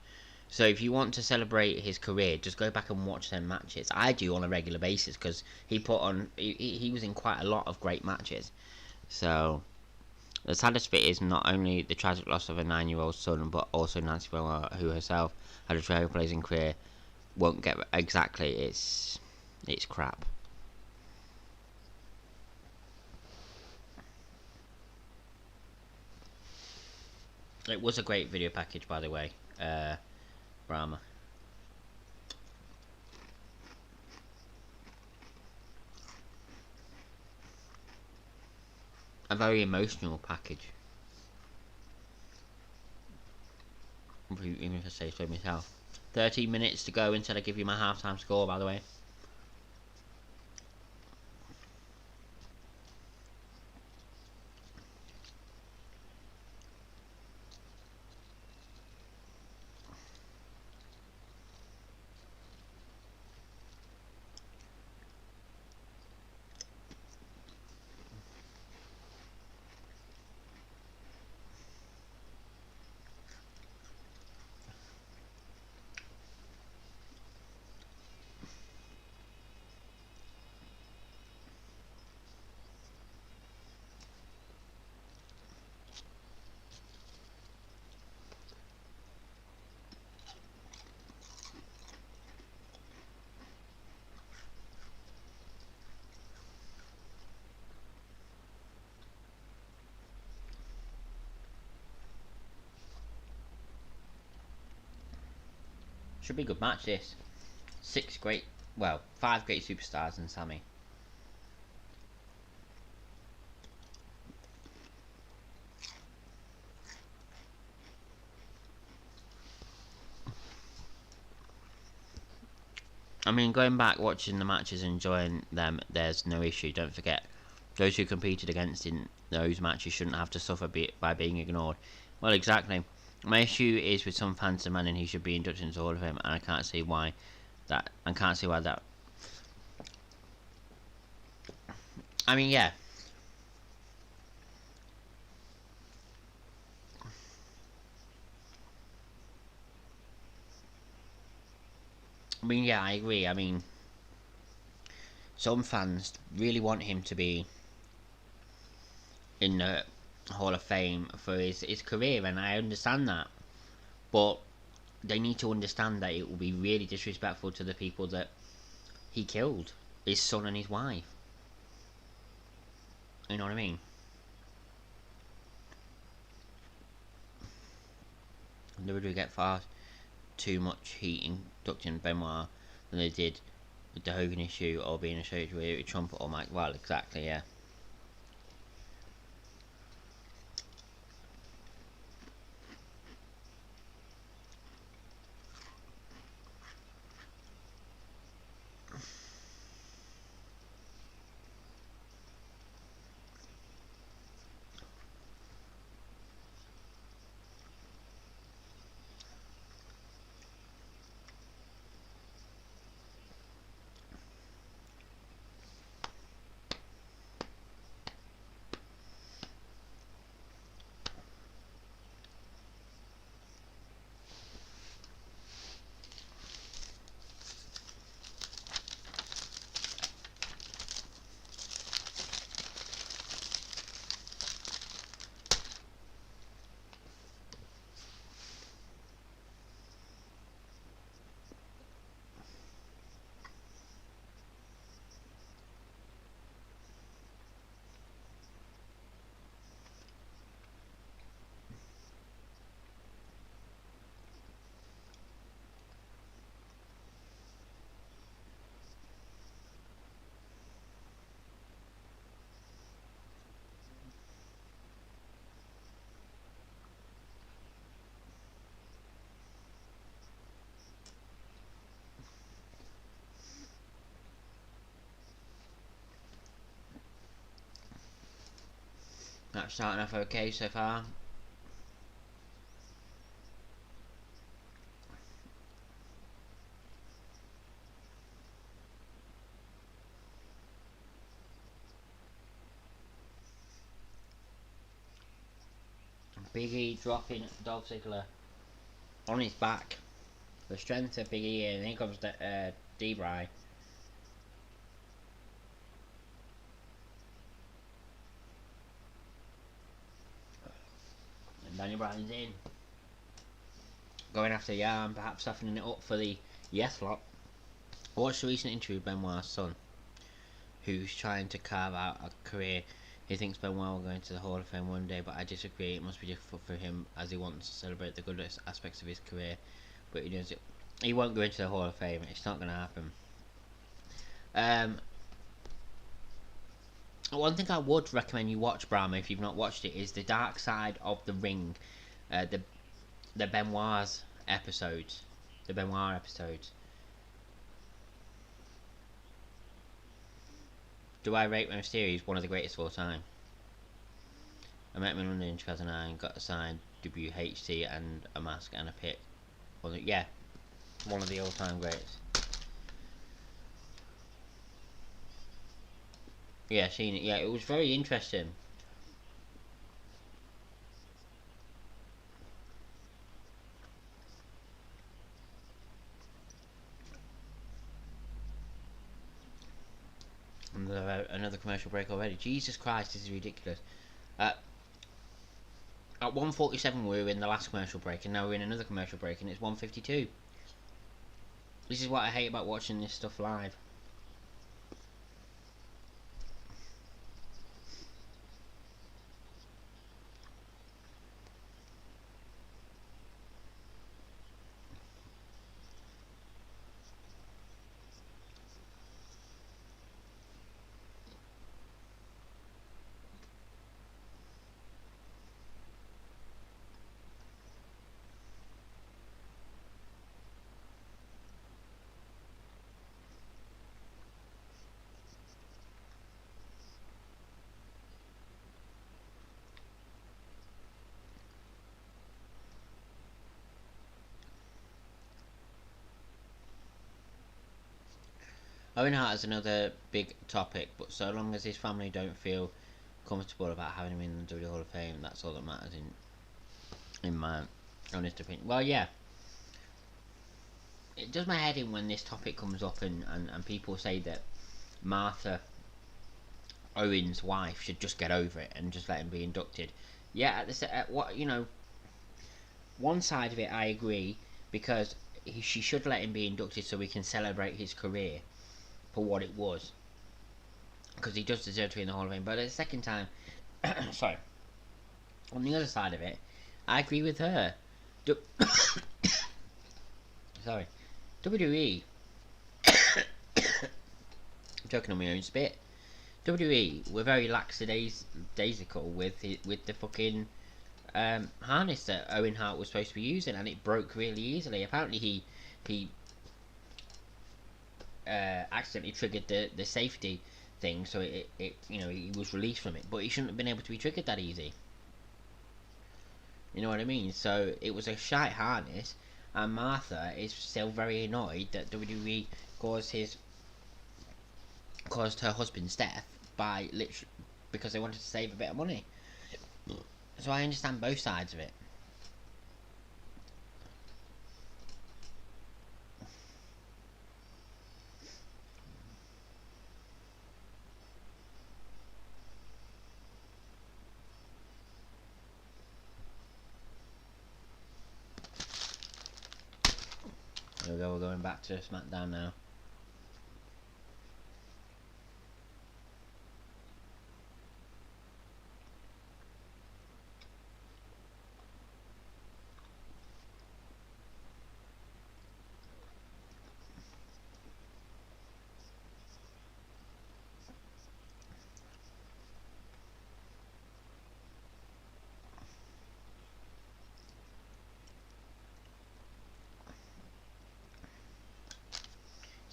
So if you want to celebrate his career, just go back and watch them matches. I do on a regular basis because he was in quite a lot of great matches. So the saddest bit is not only the tragic loss of a 9-year-old son, but also Nancy Benoit, who herself had a trailblazing career, won't get exactly. It's crap. It was a great video package, by the way, Brahma. A very emotional package. Even if I say so myself. 13 minutes to go until I give you my halftime score, by the way. Should be a good match, this. 5 great superstars and Sammy. I mean, going back, watching the matches and enjoying them, there's no issue. Don't forget, those who competed against in those matches shouldn't have to suffer by being ignored. Well, exactly. My issue is with some fans demanding he should be inducted into Hall of Fame, and I can't see why that. I mean, yeah. I mean, yeah, I agree. I mean, some fans really want him to be in the Hall of Fame for his career, and I understand that. But they need to understand that it will be really disrespectful to the people that he killed, his son and his wife. You know what I mean? They would get far too much heat inducting Benoit than they did with the Hogan issue or being associated with Trump or Mike. Well, exactly, yeah. That's starting off okay so far. Big E dropping Dolph Ziggler on his back. The strength of Big E, and here comes D-Bry. And Daniel Bryan's in. Going after the arm, perhaps softening it up for the yes lock. I watched the recent interview with Benoit's son, who's trying to carve out a career. He thinks Benoit will go into the Hall of Fame one day, but I disagree. It must be difficult for him as he wants to celebrate the good aspects of his career. But he won't go into the Hall of Fame. It's not going to happen. One thing I would recommend you watch, Brahma, if you've not watched it, is the Dark Side of the Ring, the Benoit episodes. Do I rate Rey Mysterio? One of the greatest of all time. I met him in London in 2009, got a signed WHT and a mask and a pit. Well, yeah, one of the all-time greats. Yeah, seen it. Yeah, it was very interesting. And another commercial break already. Jesus Christ, this is ridiculous. At 1:47 we were in the last commercial break, and now we're in another commercial break, and it's 1:52. This is what I hate about watching this stuff live. Owen Hart is another big topic, but so long as his family don't feel comfortable about having him in the WWE Hall of Fame, that's all that matters in my honest opinion. Well, yeah, it does my head in when this topic comes up and people say that Martha, Owen's wife, should just get over it and just let him be inducted. Yeah, one side of it I agree, because she should let him be inducted so we can celebrate his career for what it was, because he does deserve to be in the Hall of Fame. But at the second time, sorry, on the other side of it, I agree with her. Sorry, WWE. I'm joking on my own spit. WWE were very lackadaisical with the fucking harness that Owen Hart was supposed to be using, and it broke really easily. Apparently, he accidentally triggered the safety thing, so it he was released from it, but he shouldn't have been able to be triggered that easy. You know what I mean? So it was a shite harness, and Martha is still very annoyed that WWE caused her husband's death by literally because they wanted to save a bit of money. So I understand both sides of it. There we go, we're going back to Smackdown now.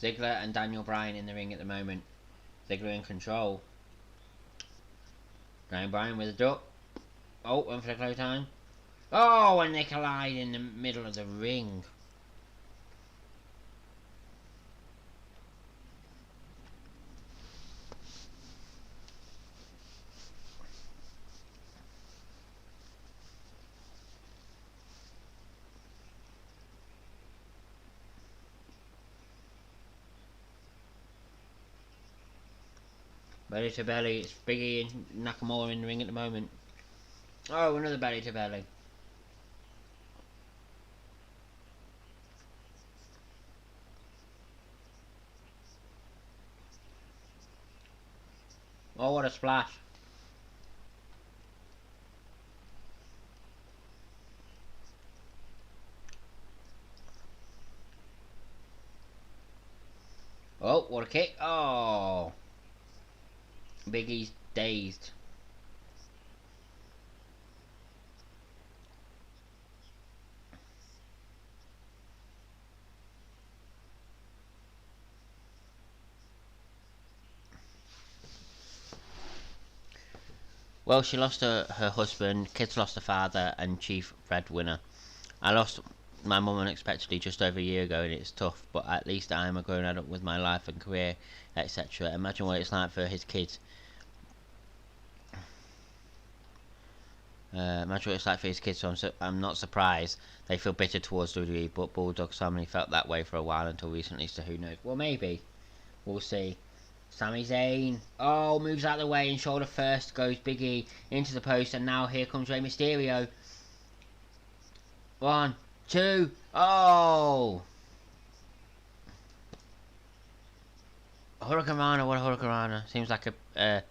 Ziggler and Daniel Bryan in the ring at the moment. Ziggler in control. Daniel Bryan with a duck. Oh, one for the close time. Oh, and they collide in the middle of the ring. Belly to belly. It's Biggie and Nakamura in the ring at the moment. Oh, another belly to belly. Oh, what a splash. Oh, what a kick. Oh. Biggie's dazed. Well, she lost her husband, kids lost a father, and chief breadwinner. I lost my mum unexpectedly just over a year ago, and it's tough, but at least I'm a grown adult with my life and career, etc. Imagine what it's like for his kids. Imagine what it's like for his kids, so I'm not surprised they feel bitter towards WWE, but Bulldog's family felt that way for a while until recently, so who knows? Well, maybe. We'll see. Sami Zayn. Oh, moves out of the way and shoulder first goes Big E into the post, and now here comes Rey Mysterio. 1, 2. Oh! Hurricanrana, what a Hurricanrana. Seems like a.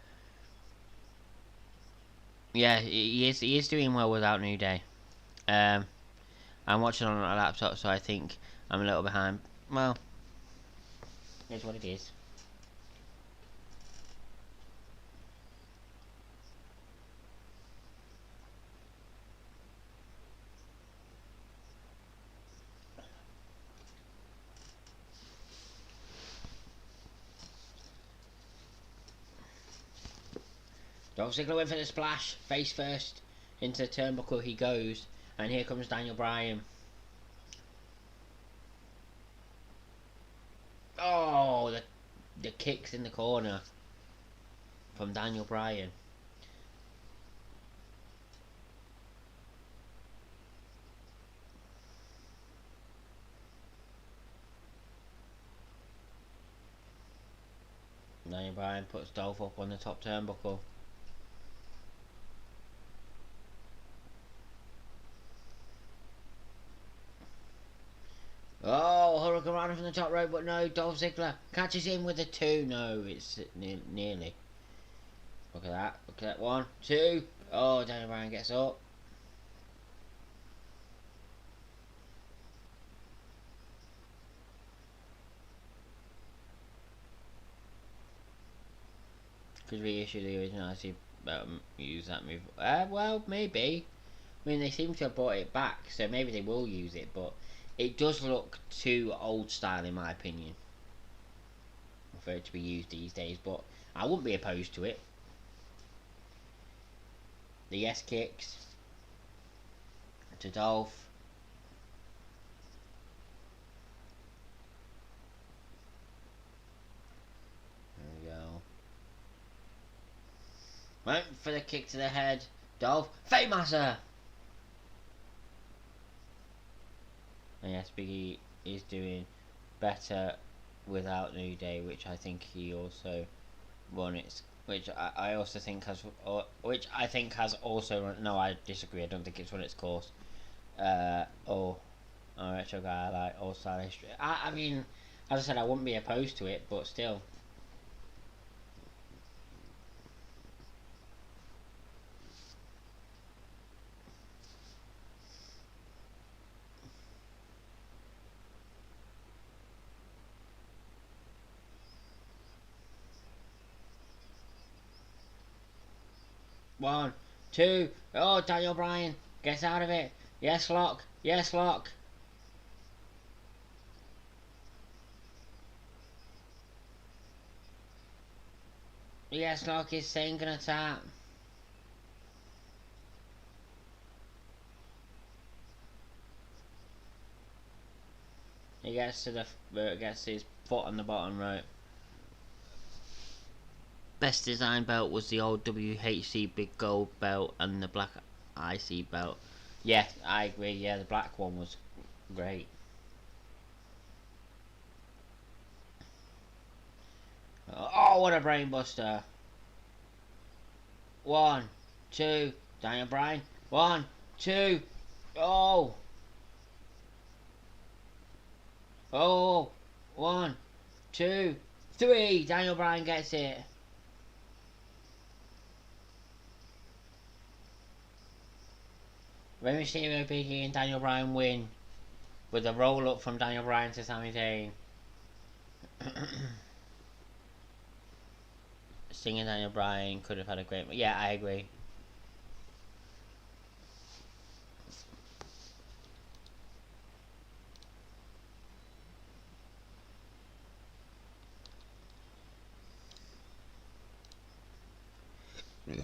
Yeah, he is doing well without New Day. I'm watching on a laptop, so I think I'm a little behind. Well, here's what it is. Dolph Ziggler went for the splash, face first, into the turnbuckle he goes, and here comes Daniel Bryan. Oh, the kicks in the corner from Daniel Bryan. Daniel Bryan puts Dolph up on the top turnbuckle. Oh, Hurricanrana from the top rope, but no, Dolph Ziggler catches him with a 2. No, it's nearly. Look at that, look at that. 1, 2. Oh, Daniel Bryan gets up. Could reissue the original actually use that move. Well, maybe. I mean, they seem to have brought it back, so maybe they will use it, but it does look too old style in my opinion for it to be used these days, but I wouldn't be opposed to it. The yes kicks to Dolph. There we go. Went for the kick to the head. Dolph. Faymaster! And yes, Big E is doing better without New Day, which I think he also won its. Which I also think has, which I think has also run. No, I disagree. I don't think it's run its course. Or retro guy like All Star History. I mean, as I said, I wouldn't be opposed to it, but still. One, two. Oh, Daniel Bryan gets out of it. Yes, lock. Yes, lock. Yes, lock is saying gonna tap. He gets to gets his foot on the bottom rope. Best design belt was the old WHC big gold belt and the black IC belt. Yeah, I agree. Yeah, the black one was great. Oh, what a brainbuster! 1, 2. Daniel Bryan. 1, 2. Oh. Oh. 1, 2, 3. Daniel Bryan gets it. Rey Mysterio, Big E, and Daniel Bryan win with a roll up from Daniel Bryan to Sami Zayn. Sting and Daniel Bryan could have had a great. Yeah, I agree. Yeah.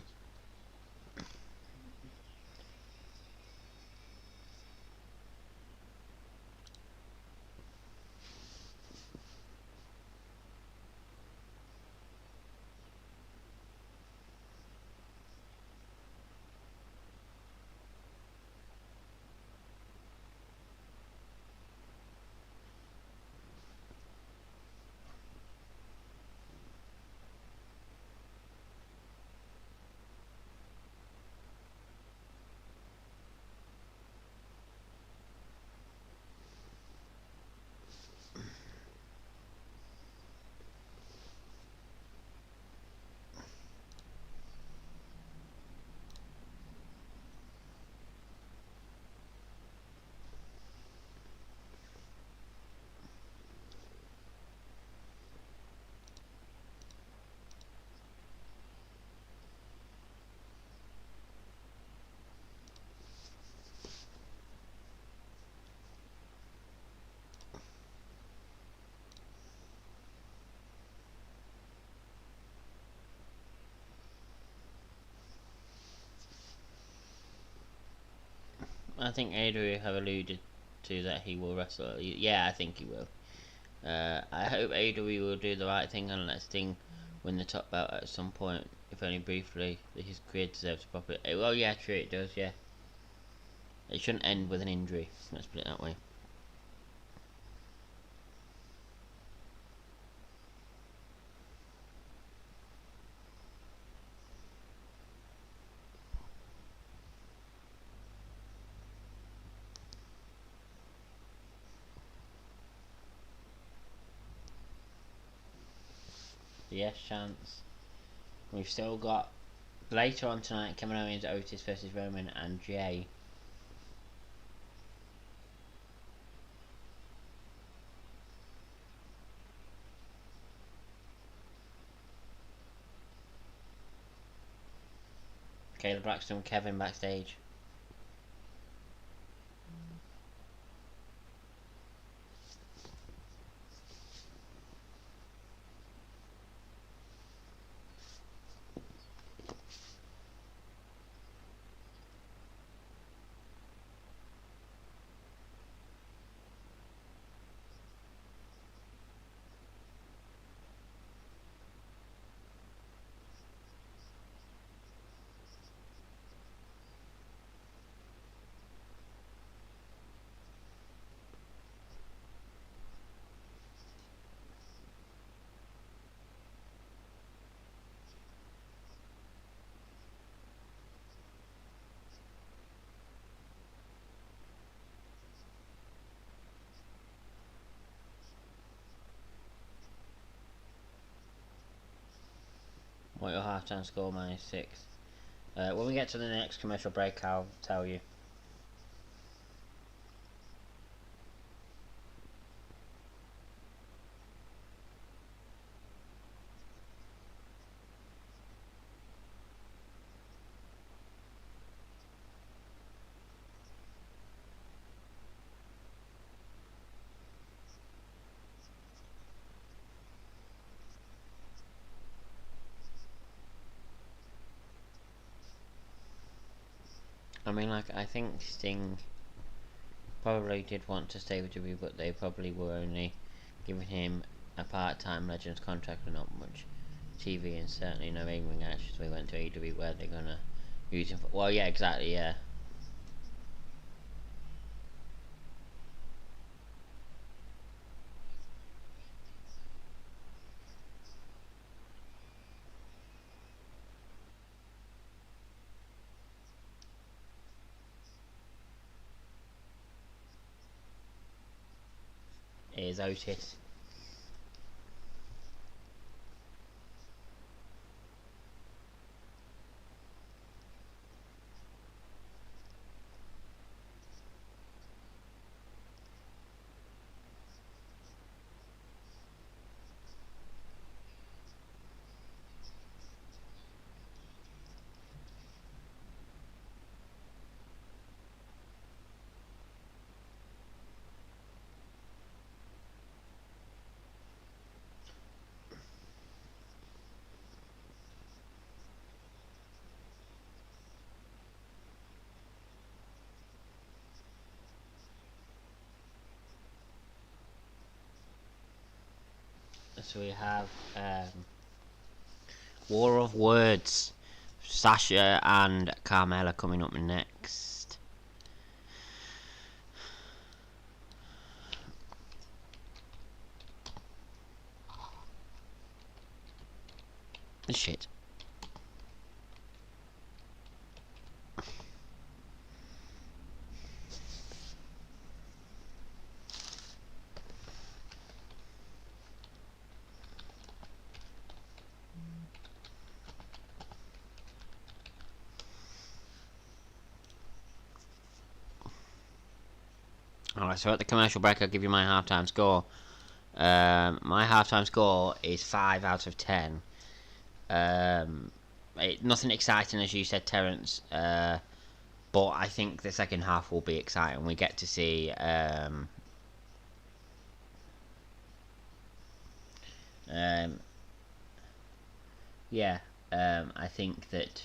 I think Adrian have alluded to that he will wrestle. Yeah, I think he will. I hope AEW will do the right thing and let Sting win the top belt at some point, if only briefly. His career deserves a proper. Well, yeah, true, it does. Yeah, it shouldn't end with an injury. Let's put it that way. Yes, chance. We've still got later on tonight Kevin Owens, Otis versus Roman and Jay. Kayla Braxton, Kevin backstage. What your halftime score? -6. When we get to the next commercial break, I'll tell you. I mean, like, I think Sting probably did want to stay with WWE, but they probably were only giving him a part-time Legends contract and not much TV, and certainly no in-ring actions. We went to AEW where they're gonna use him for. Well, yeah, exactly, yeah. is Otis. So we have War of Words. Sasha and Carmella coming up next. Shit. Alright, so at the commercial break, I'll give you my halftime score. My halftime score is 5 out of 10. Nothing exciting, as you said, Terence. But I think the second half will be exciting. We get to see I think that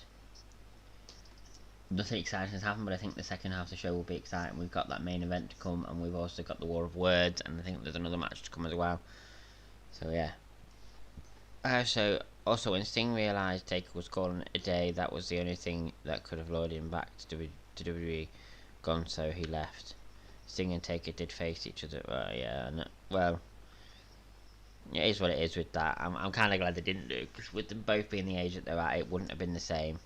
nothing exciting has happened, but I think the second half of the show will be exciting. We've got that main event to come, and we've also got the War of Words, and I think there's another match to come as well. So yeah. So also when Sting realised Taker was calling it a day, that was the only thing that could have lured him back to WWE. Gone, so he left. Sting and Taker did face each other. Well, it is what it is with that. I'm kind of glad they didn't do, because with them both being the age that they're at, it wouldn't have been the same.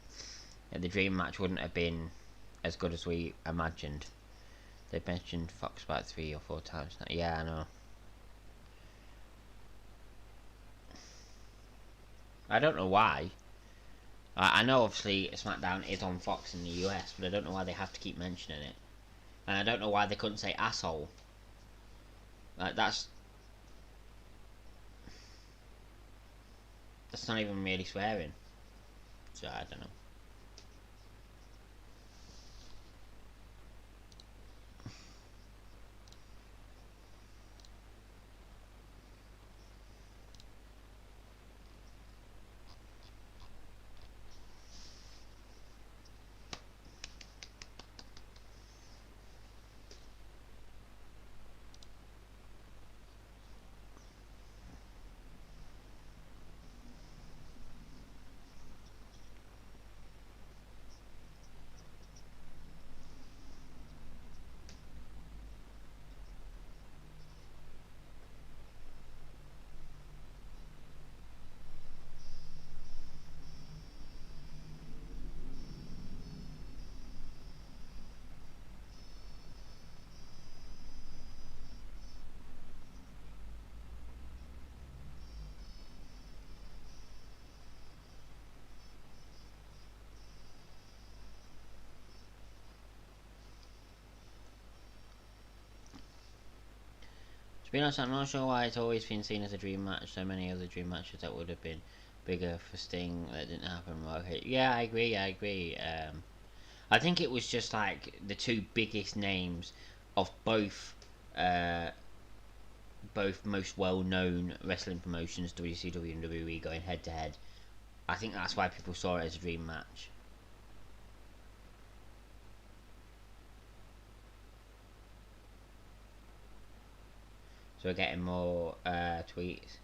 The dream match wouldn't have been as good as we imagined. They've mentioned Fox about 3 or 4 times now. Yeah, I know. I don't know why. I know obviously Smackdown is on Fox in the US, but I don't know why they have to keep mentioning it. And I don't know why they couldn't say asshole. Like, that's not even really swearing. So I don't know. To be honest, I'm not sure why it's always been seen as a dream match. So many other dream matches that would have been bigger for Sting that didn't happen. Okay, yeah, I agree. I think it was just like the two biggest names of both most well-known wrestling promotions, WCW and WWE, going head-to-head. I think that's why people saw it as a dream match. So we're getting more tweets.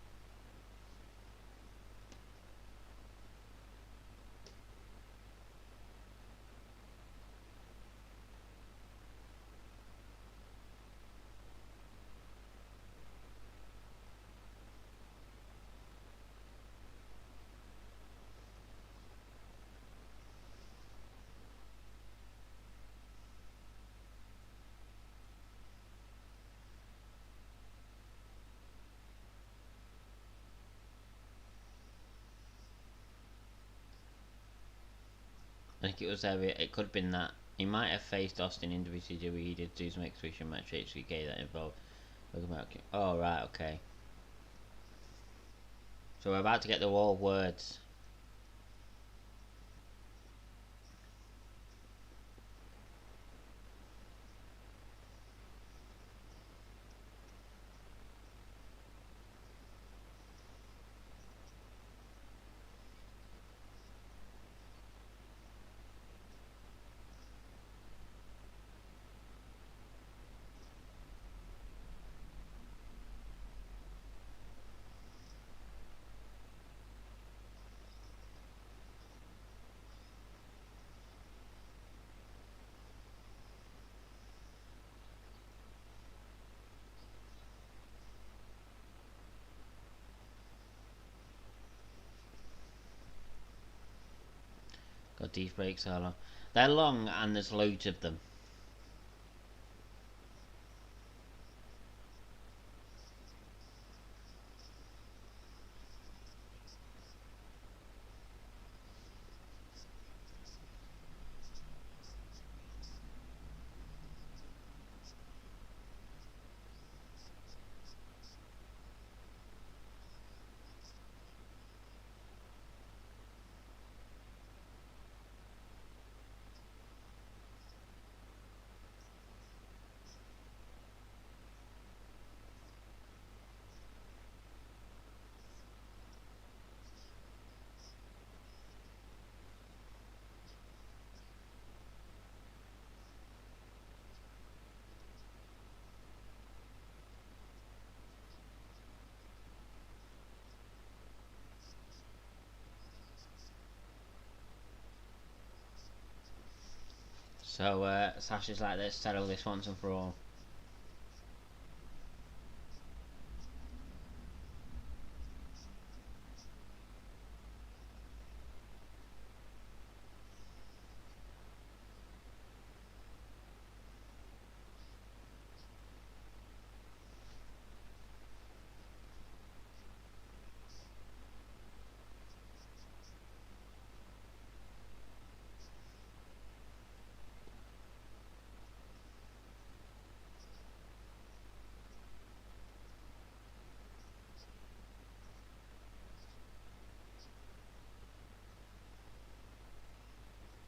like it was there. It could have been that he might have faced Austin in WCW. He did do some exhibition match HBK that involved. Oh right, okay. So we're about to get the wall of words. God, these breaks are long. They're long and there's loads of them. So Sasha's like, let's settle this once and for all.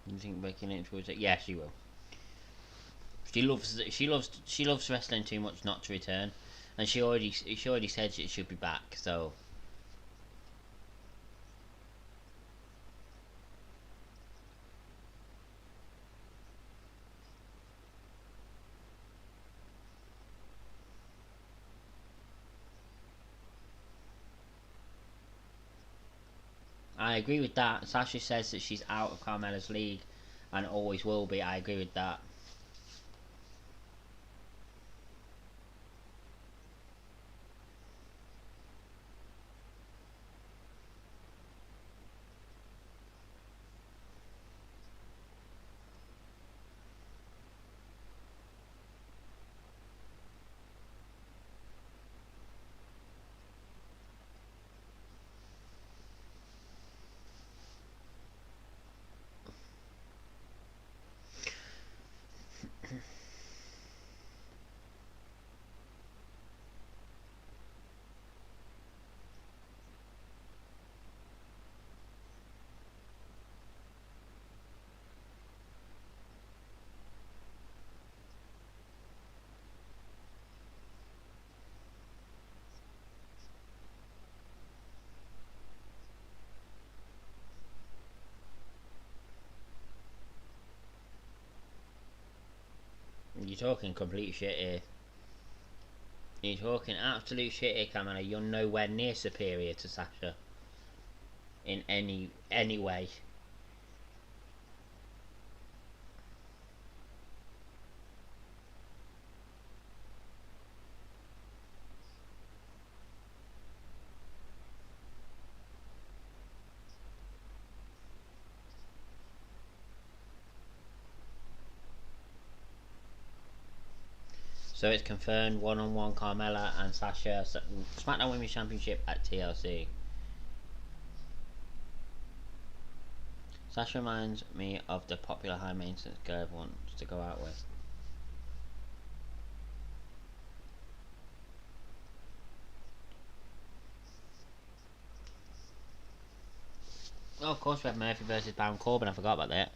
You think Becky Lynch will? Yeah, she will. She loves wrestling too much not to return, and she already said she should be back. So I agree with that. Sasha says that she's out of Carmella's league, and always will be. I agree with that. You're talking complete shit here. You're talking absolute shit here, Carmella. You're nowhere near superior to Sasha in any way. So it's confirmed one-on-one Carmella and Sasha Smackdown Women's Championship at TLC. Sasha reminds me of the popular high maintenance girl everyone wants to go out with. Oh, of course we have Murphy versus Baron Corbin, I forgot about that.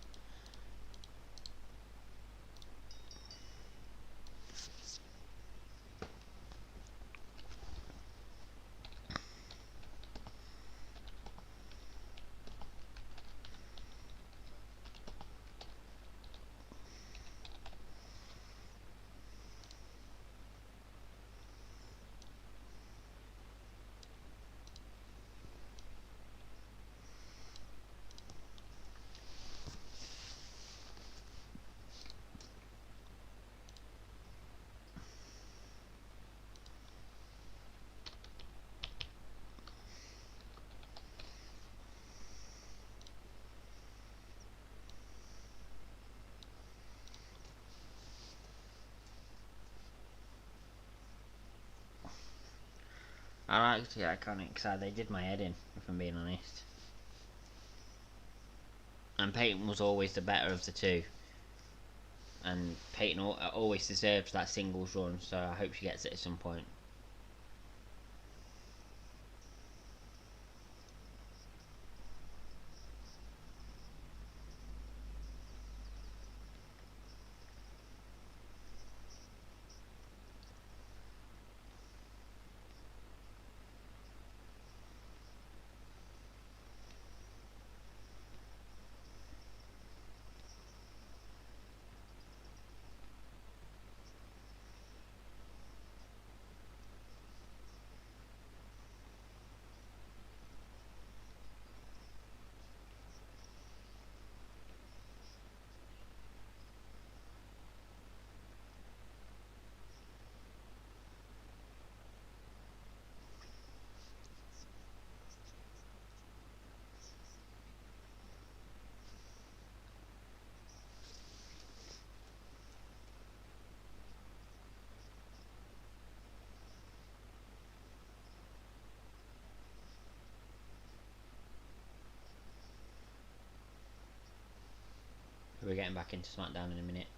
I liked the Iconic side, they did my head in, if I'm being honest. And Peyton was always the better of the two. And Peyton always deserves that singles run, so I hope she gets it at some point. We're getting back into Smackdown in a minute.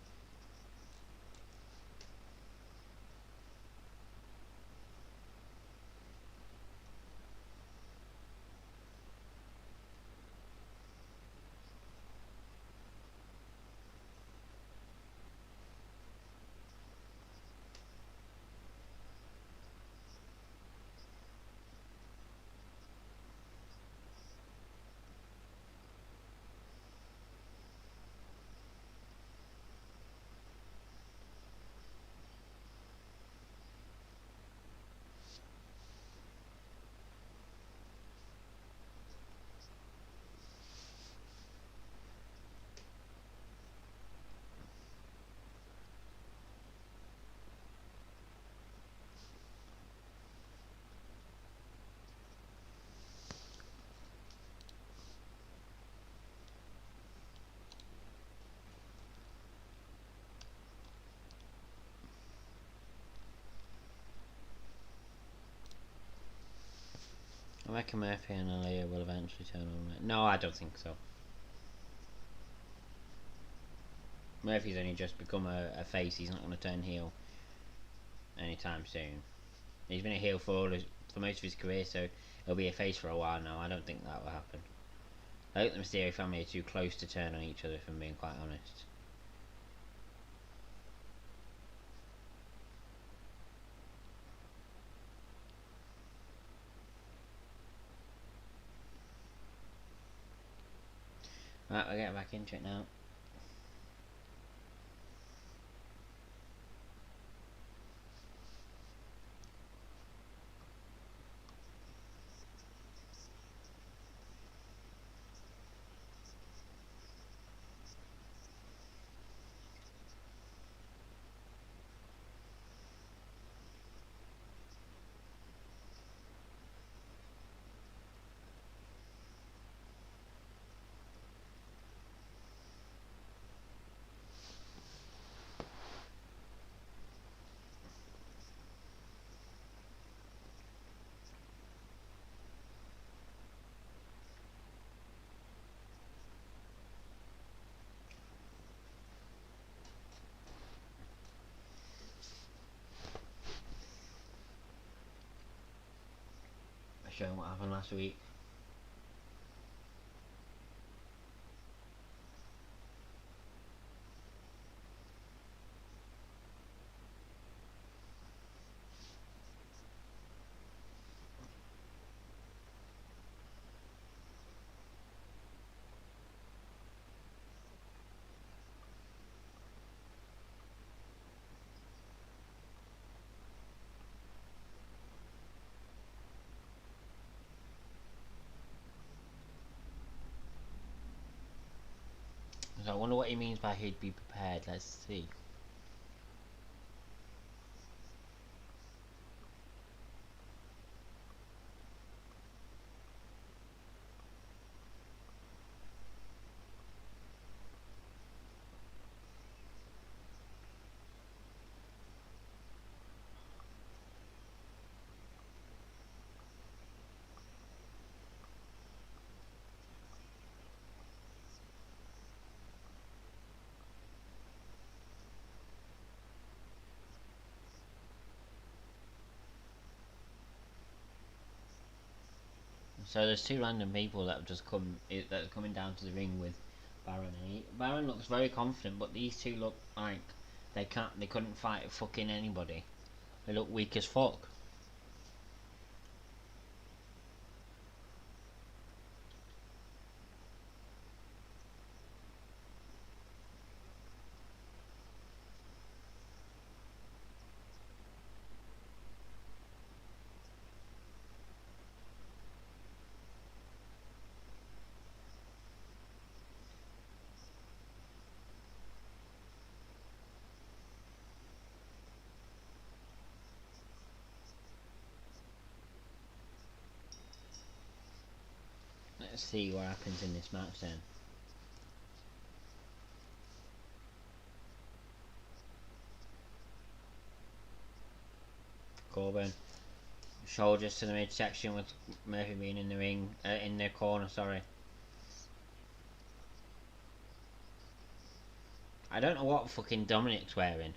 I reckon Murphy and Aaliyah will eventually turn on it. No, I don't think so. Murphy's only just become a face, he's not going to turn heel anytime soon. He's been a heel for most of his career, so he'll be a face for a while now. I don't think that will happen. I think the Mysterio family are too close to turn on each other, if I'm being quite honest. Right, we're getting back into it now. showing what happened last week. So I wonder what he means by he'd be prepared. Let's see. So there's two random people that have just that are coming down to the ring with Baron. And Baron looks very confident, but these two look like they couldn't fight fucking anybody. They look weak as fuck. Let's see what happens in this match then. Corbin. Shoulders to the midsection with Murphy being in the ring, in the corner, sorry. I don't know what fucking Dominic's wearing.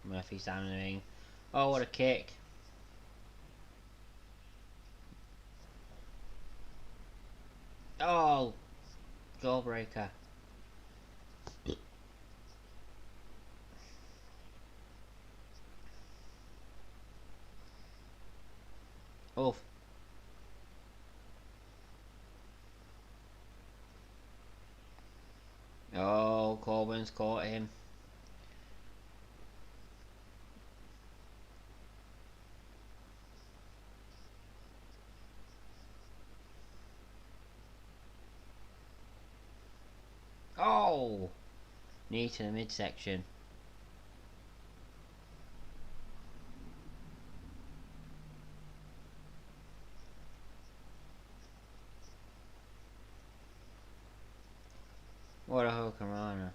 Murphy's down in the ring. Oh, what a kick. Oh, jawbreaker. Oh. Oh, Corbin's caught him. Oh! Knee to the midsection. What a Hokamana.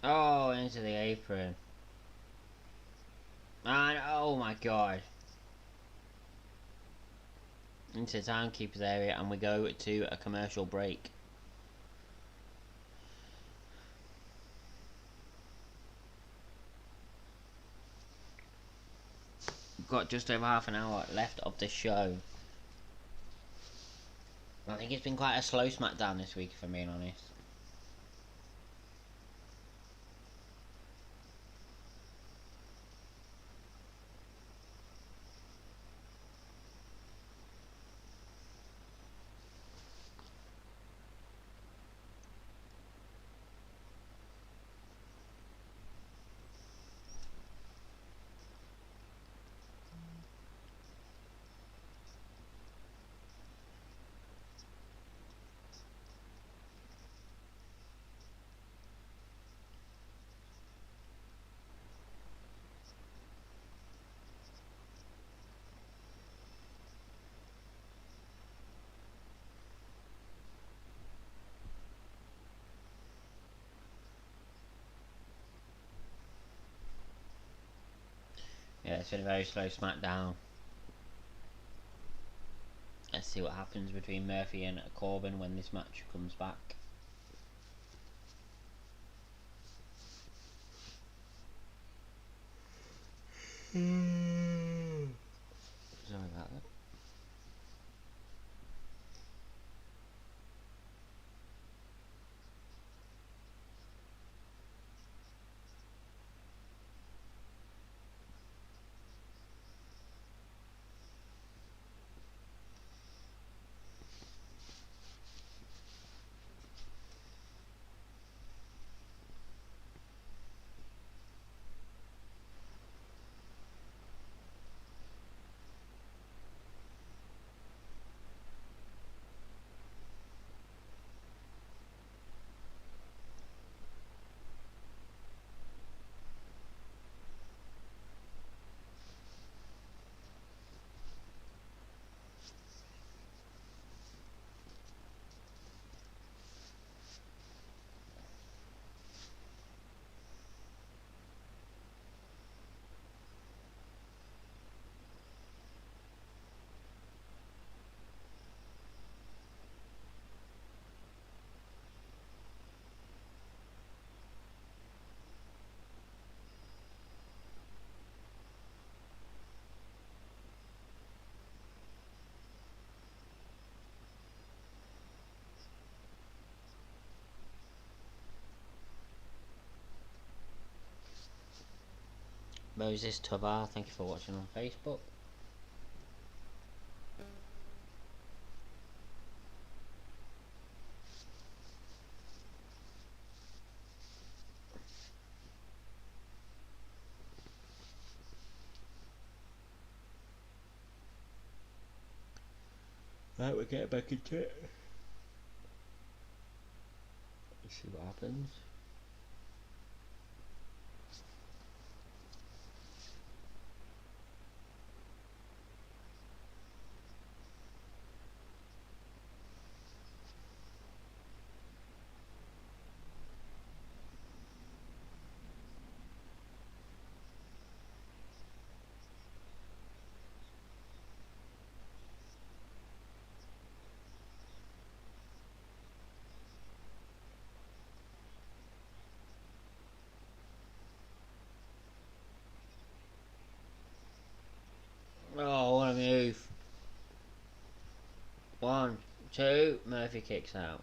Oh, into the apron. And oh my god. Into the timekeeper's area, and we go to a commercial break. We've got just over half an hour left of this show. I think it's been quite a slow Smackdown this week, if I'm being honest. it's been a very slow Smackdown. Let's see what happens between Murphy and Corbin when this match comes back. Sorry about that. Moses Tovar, thank you for watching on Facebook. Right, we're getting back into it. Let's see what happens. Oh, what a move. 1, 2, Murphy kicks out.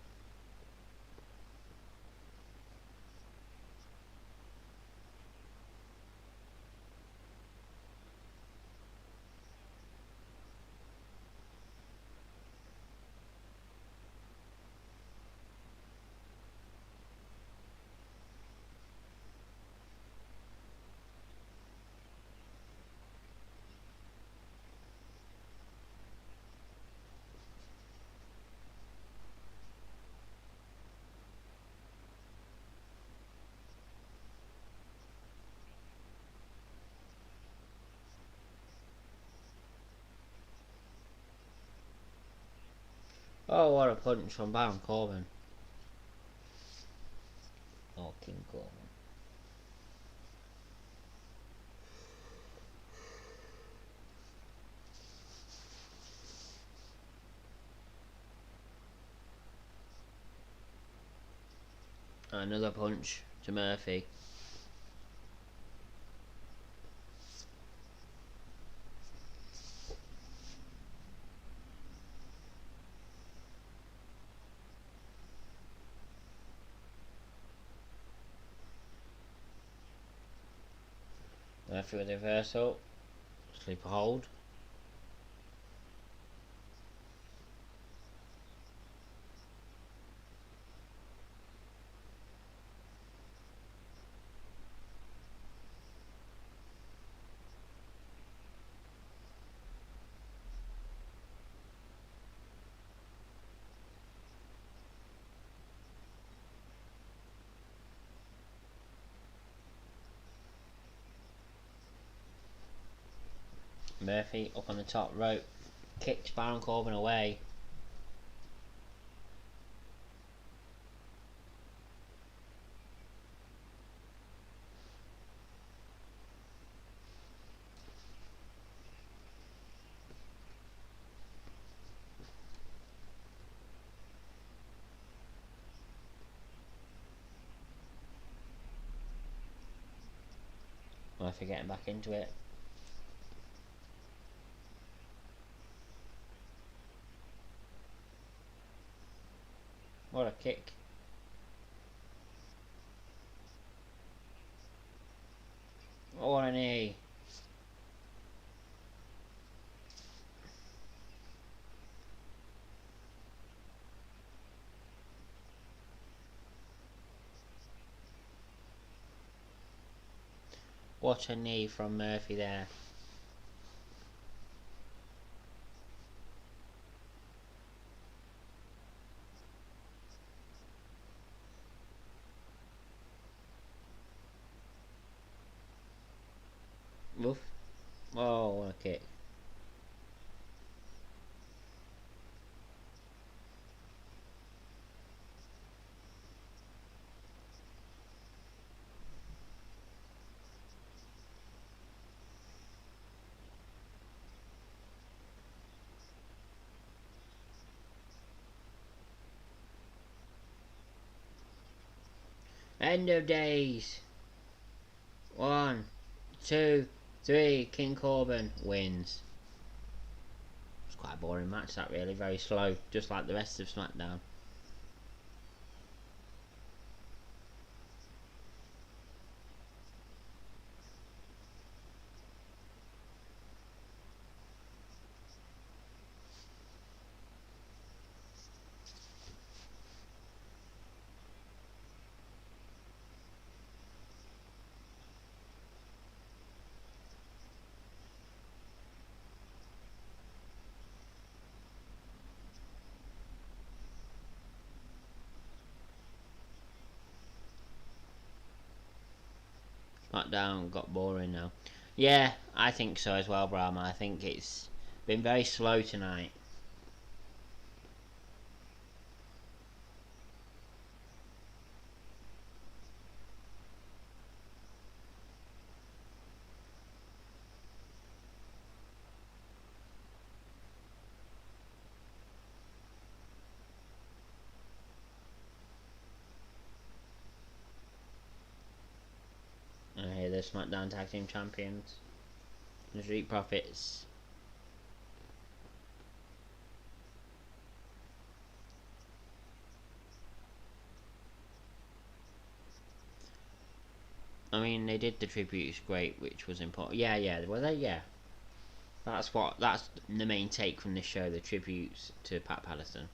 Oh, what a punch from Baron Corbin. Oh, King Corbin. Another punch to Murphy. Murphy with a reversal. Sleeper hold. Murphy up on the top rope. Kicks Baron Corbin away. Murphy getting back into it. What a kick. What a knee. What a knee from Murphy there. Woof. Oh, what a kick. End of days. 1, 2, 3. King Corbin wins. It's quite a boring match, that, really. Very slow, just like the rest of Smackdown. Smackdown got boring now. Yeah, I think so as well, Brahma. I think it's been very slow tonight. I hear the Smackdown Tag Team Champions, the Street Profits. I mean, they did the tributes great, which was important. Yeah, were they? Yeah. That's the main take from this show, the tributes to Pat Patterson.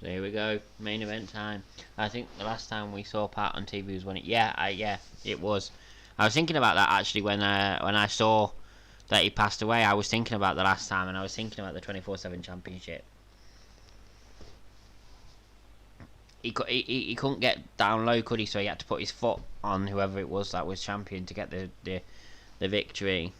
So here we go, main event time. I think the last time we saw Pat on TV was when yeah, it was. I was thinking about that actually when I saw that he passed away. I was thinking about the last time, and I was thinking about the 24/7 championship. He couldn't get down low, could he? So he had to put his foot on whoever it was that was champion to get the victory.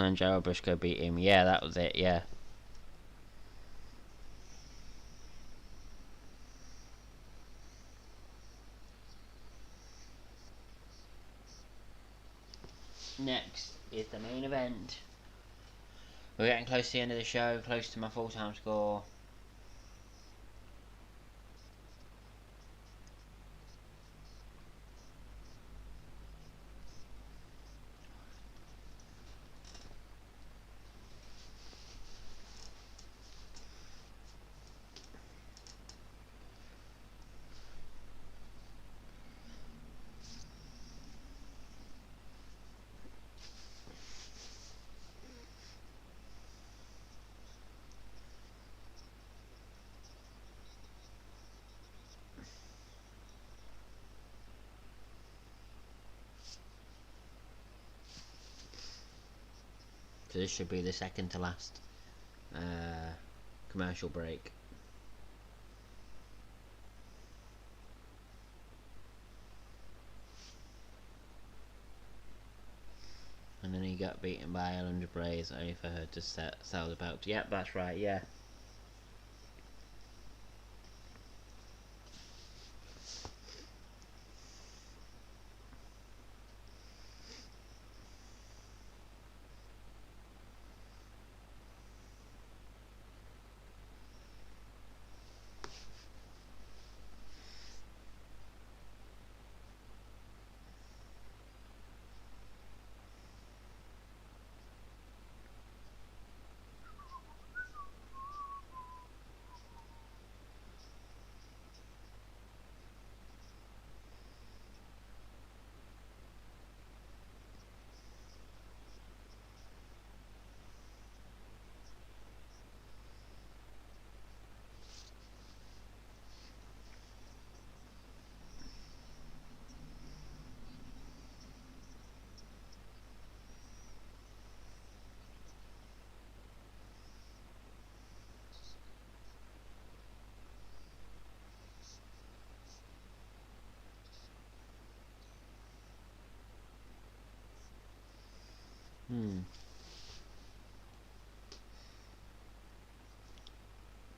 And Gerald Briscoe beat him. Yeah, that was it, yeah. Next is the main event. We're getting close to the end of the show, close to my full-time score. So this should be the second to last commercial break. And then he got beaten by Ellen Braze only for her to sell the belt. Yep, that's right, yeah.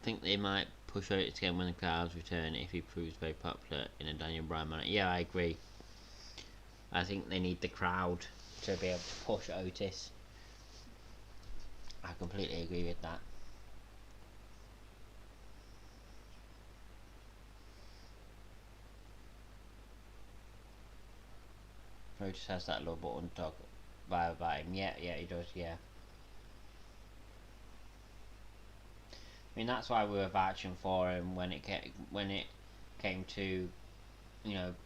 I think they might push Otis again when the crowds return if he proves very popular in a Daniel Bryan manner. Yeah, I agree. I think they need the crowd to be able to push Otis. I completely agree with that. Otis has that little button talk vibe about him. Yeah, he does, yeah. I mean, that's why we were vouching for him when it came to,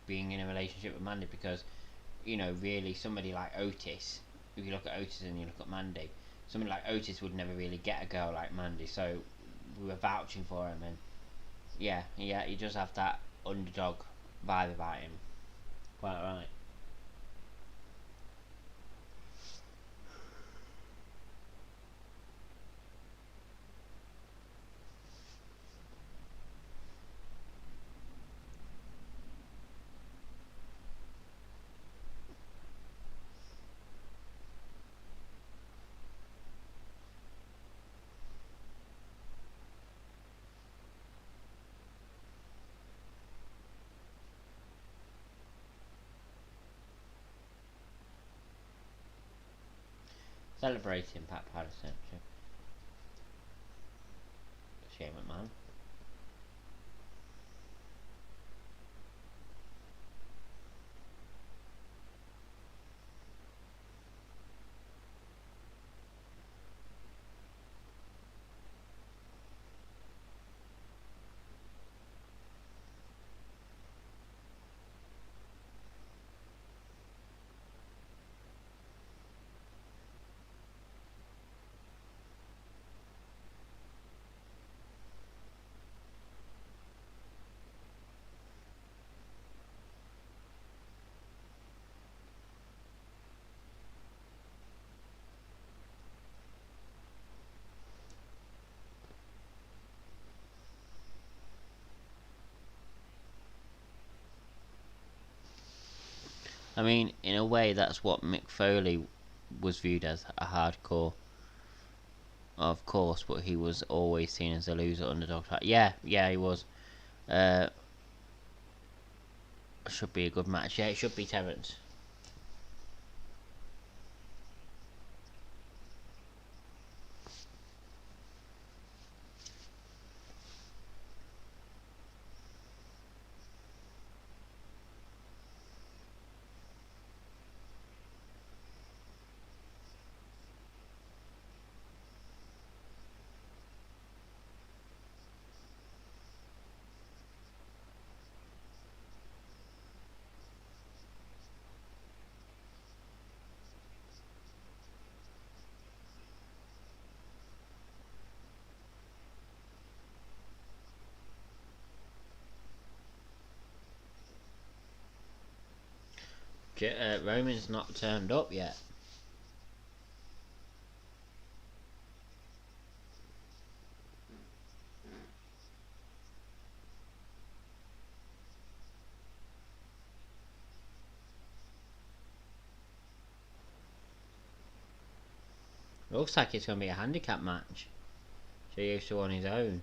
being in a relationship with Mandy, because, really somebody like Otis, if you look at Otis and you look at Mandy, somebody like Otis would never really get a girl like Mandy, so we were vouching for him, and yeah, he does have that underdog vibe about him. Quite right. Celebrating Pat Patterson. Shane McMahon. I mean, in a way, that's what Mick Foley was viewed as a hardcore, of course, but he was always seen as a loser underdog. Yeah, he was. Uh, should be a good match. Yeah, it should be Terrence. Roman's not turned up yet. Looks like it's going to be a handicap match. Jey Uso on his own.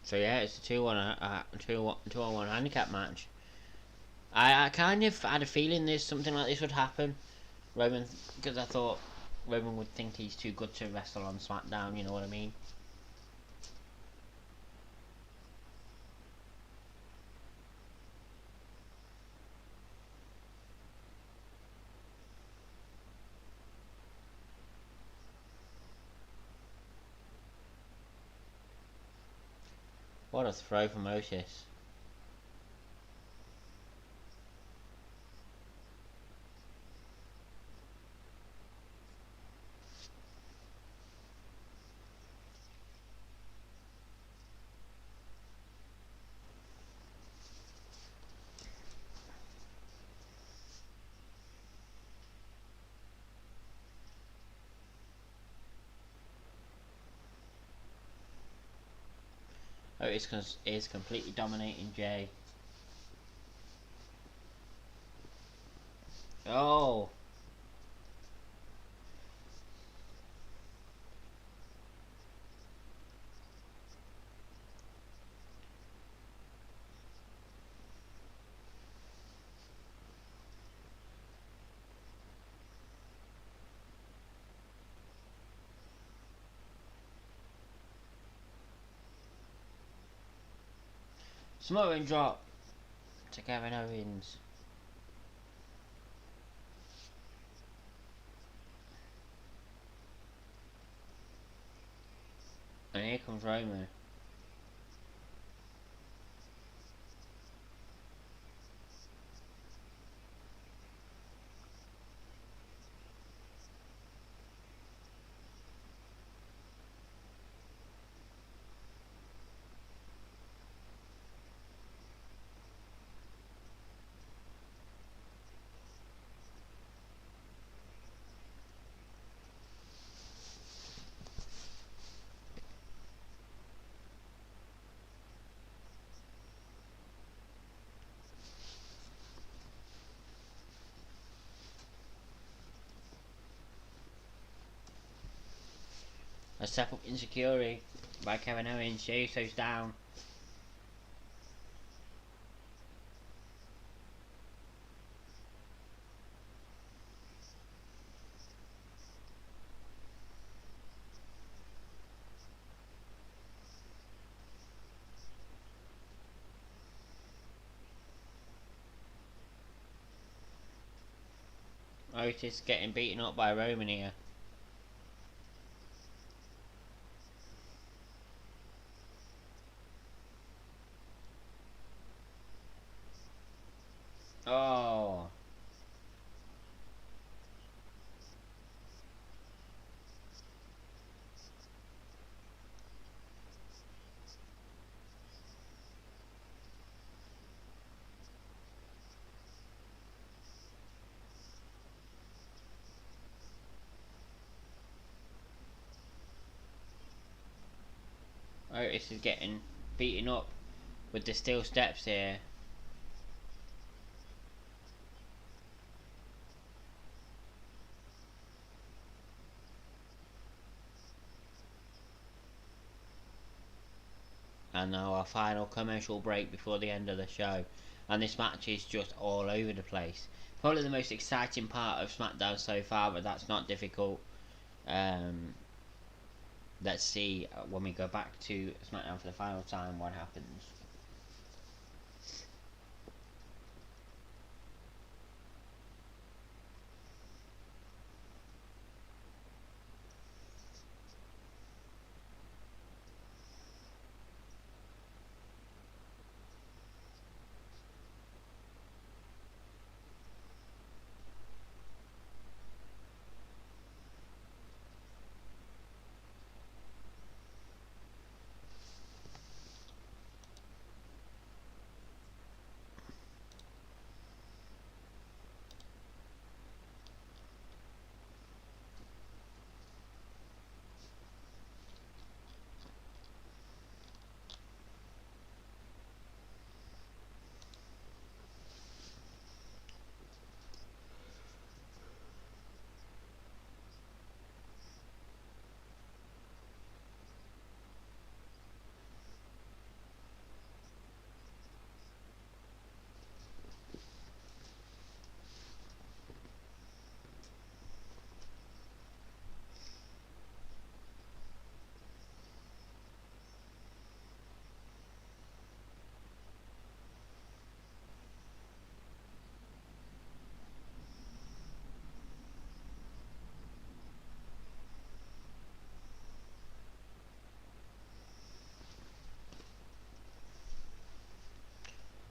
So yeah, it's a 2-on-1 handicap match. I kind of had a feeling there's something like this would happen. Roman, because I thought Roman would think he's too good to wrestle on Smackdown. You know what I mean? What a throw from Otis. Otis is completely dominating Jay. Oh, smoking drop to Kevin Owens. And here comes Roman. A step up insecurity by Kevin Owens. Jey Uso's down. Otis getting beaten up by Roman here. Oh. Otis is getting beaten up with the steel steps here. And now our final commercial break before the end of the show. And this match is just all over the place. Probably the most exciting part of Smackdown so far, but that's not difficult. Let's see when we go back to Smackdown for the final time what happens.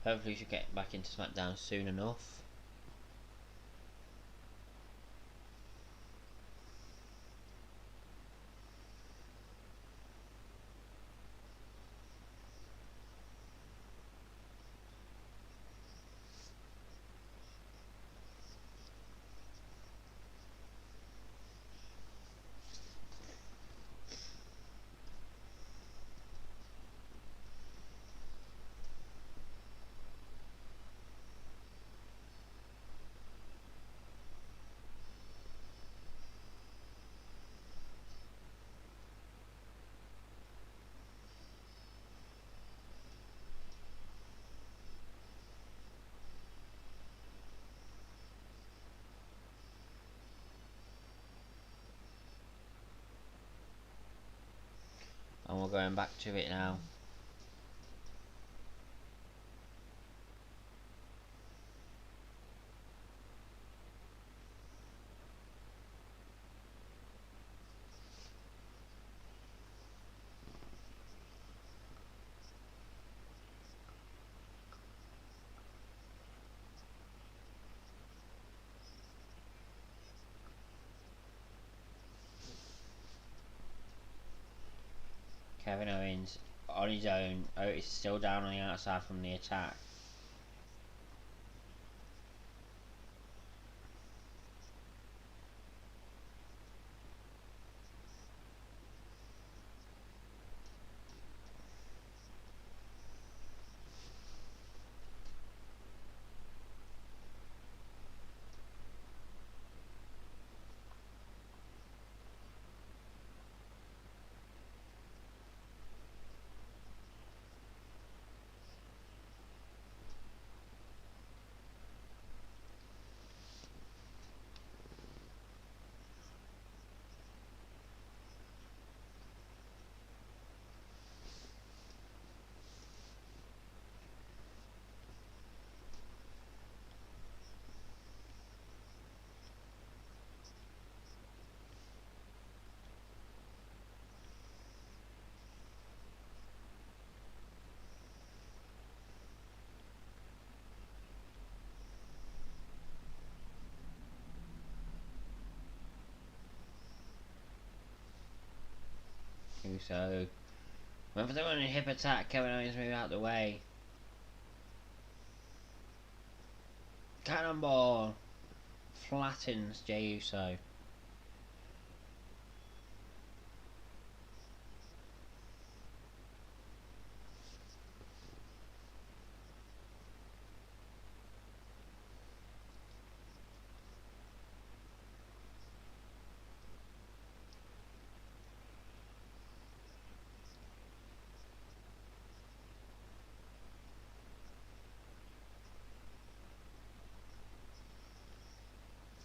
Hopefully we should get back into Smackdown soon enough. And we're going back to it now. Kevin Owens on his own. Otis is still down on the outside from the attack. So went for the running hip attack. Kevin Owens move out the way. Cannonball flattens Jey Uso.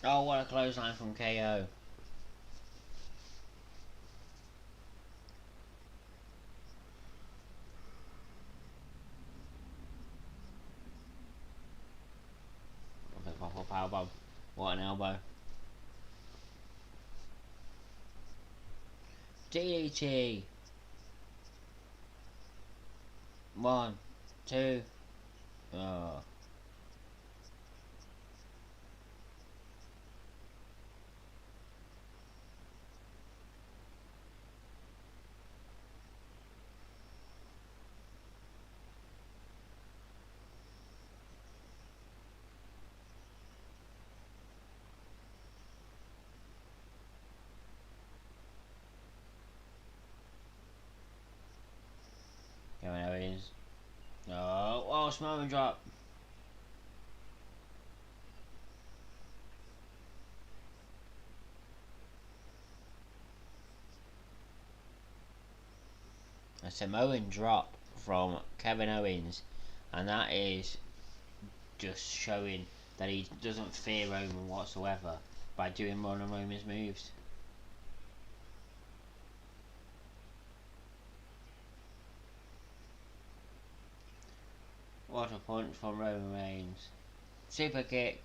Oh, what a clothesline from KO. Pop up powerbomb. What an elbow. DDT. 1, 2. Oh. Kevin Owens. Oh, oh, Samoan drop. A Samoan drop from Kevin Owens, and that is just showing that he doesn't fear Roman whatsoever by doing one of Roman's moves. What a punch from Roman Reigns. Super kick.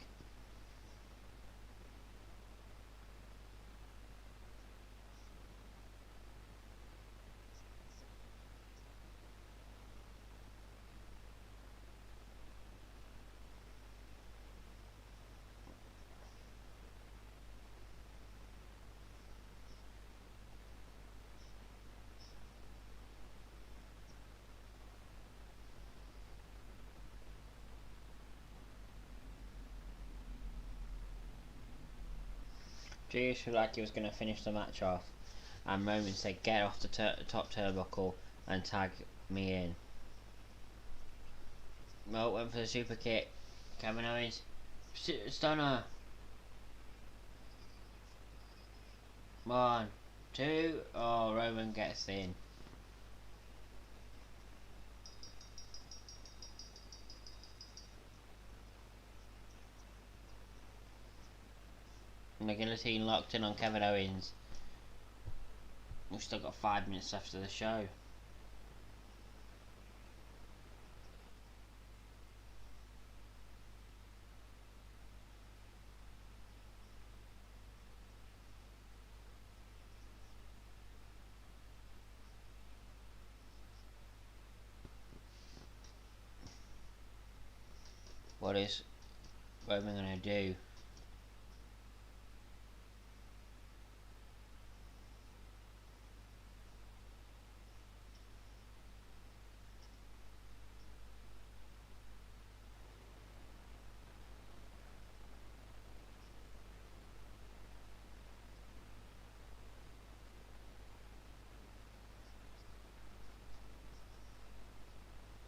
Julius looked like he was going to finish the match off, and Roman said, "Get off the top turnbuckle and tag me in." Well, went for the super kick. Kevin Owens. Stunner. 1, 2. Oh, Roman gets in. And the guillotine locked in on Kevin Owens. We've still got 5 minutes left of the show. What is Roman gonna do?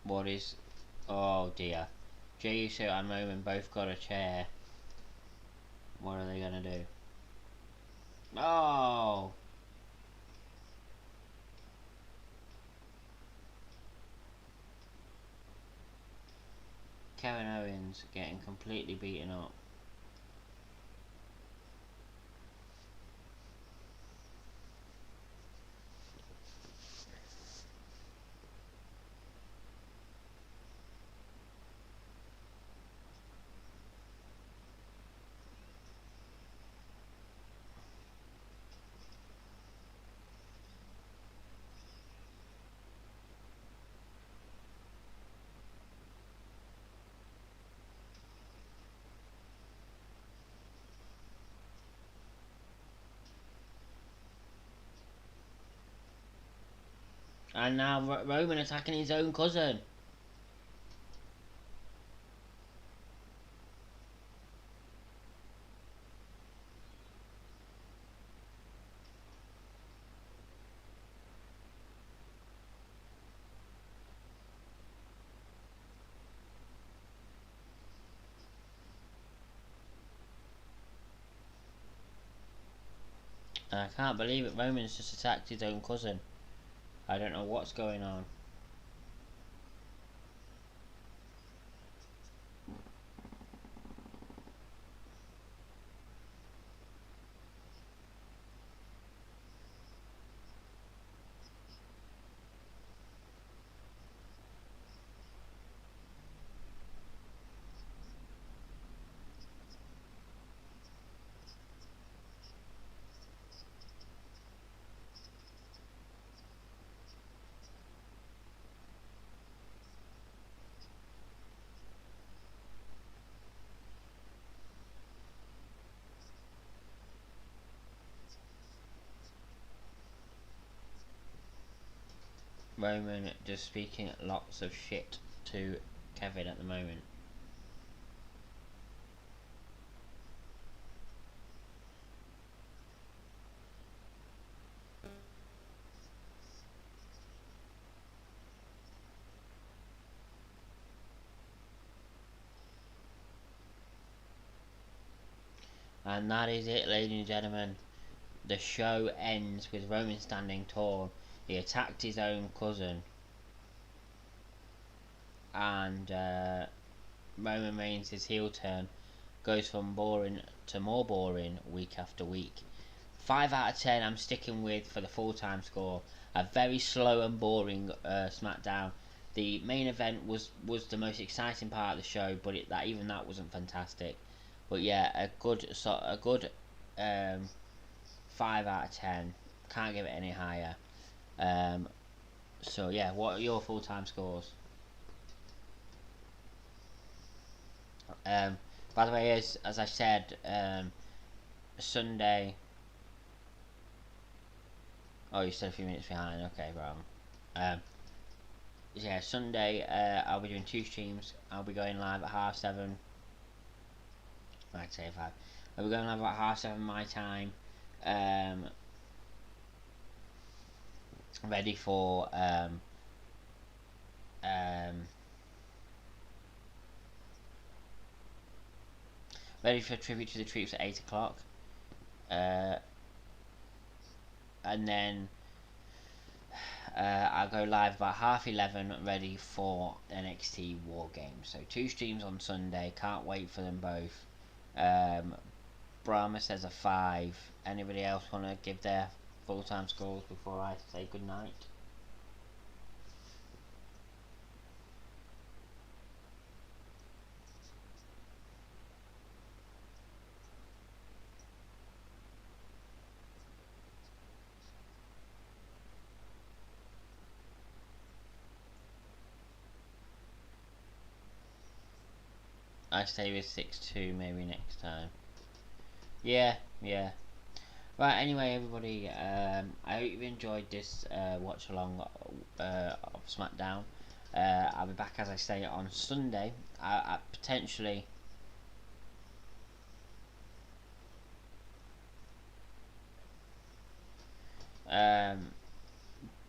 What is... Oh dear. Jey Uso and Roman both got a chair. What are they gonna do? Oh! Kevin Owens getting completely beaten up. And now Roman attacking his own cousin. And I can't believe it, Roman's just attacked his own cousin. I don't know what's going on. Roman just speaking lots of shit to Kevin at the moment. And that is it, ladies and gentlemen. The show ends with Roman standing tall. He attacked his own cousin, and Roman Reigns' his heel turn goes from boring to more boring week after week. 5 out of 10 I'm sticking with for the full-time score. A very slow and boring Smackdown. The main event was the most exciting part of the show, but even that wasn't fantastic. But yeah, a good 5 out of 10. Can't give it any higher. So yeah, what are your full-time scores? By the way, as I said, Sunday. Oh, you said a few minutes behind. Okay, wrong. Yeah, Sunday. I'll be doing 2 streams. I'll be going live at 7:30. I'd say 5. I'll be going live at 7:30 my time. Ready for ready for Tribute to the Troops at 8 o'clock. And then I'll go live about 11:30, ready for NXT War Games. So 2 streams on Sunday. Can't wait for them both. Brahma says a 5. Anybody else want to give their full-time scores before I say goodnight? I stay with 6-2 maybe next time. Yeah. Right, anyway, everybody, I hope you enjoyed this watch along of Smackdown. I'll be back, as I say, on Sunday. I potentially.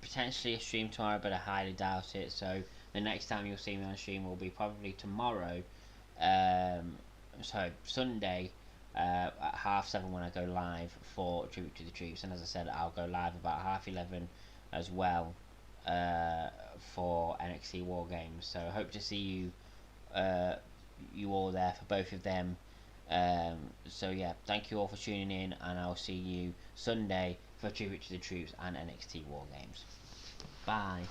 Potentially a stream tomorrow, but I highly doubt it. So the next time you'll see me on stream will be probably tomorrow. So Sunday at 7:30 when I go live for Tribute to the Troops, and as I said, I'll go live about 11:30 as well for NXT War Games. So I hope to see you all there for both of them. So yeah, thank you all for tuning in, and I'll see you Sunday for Tribute to the Troops and NXT War Games. Bye.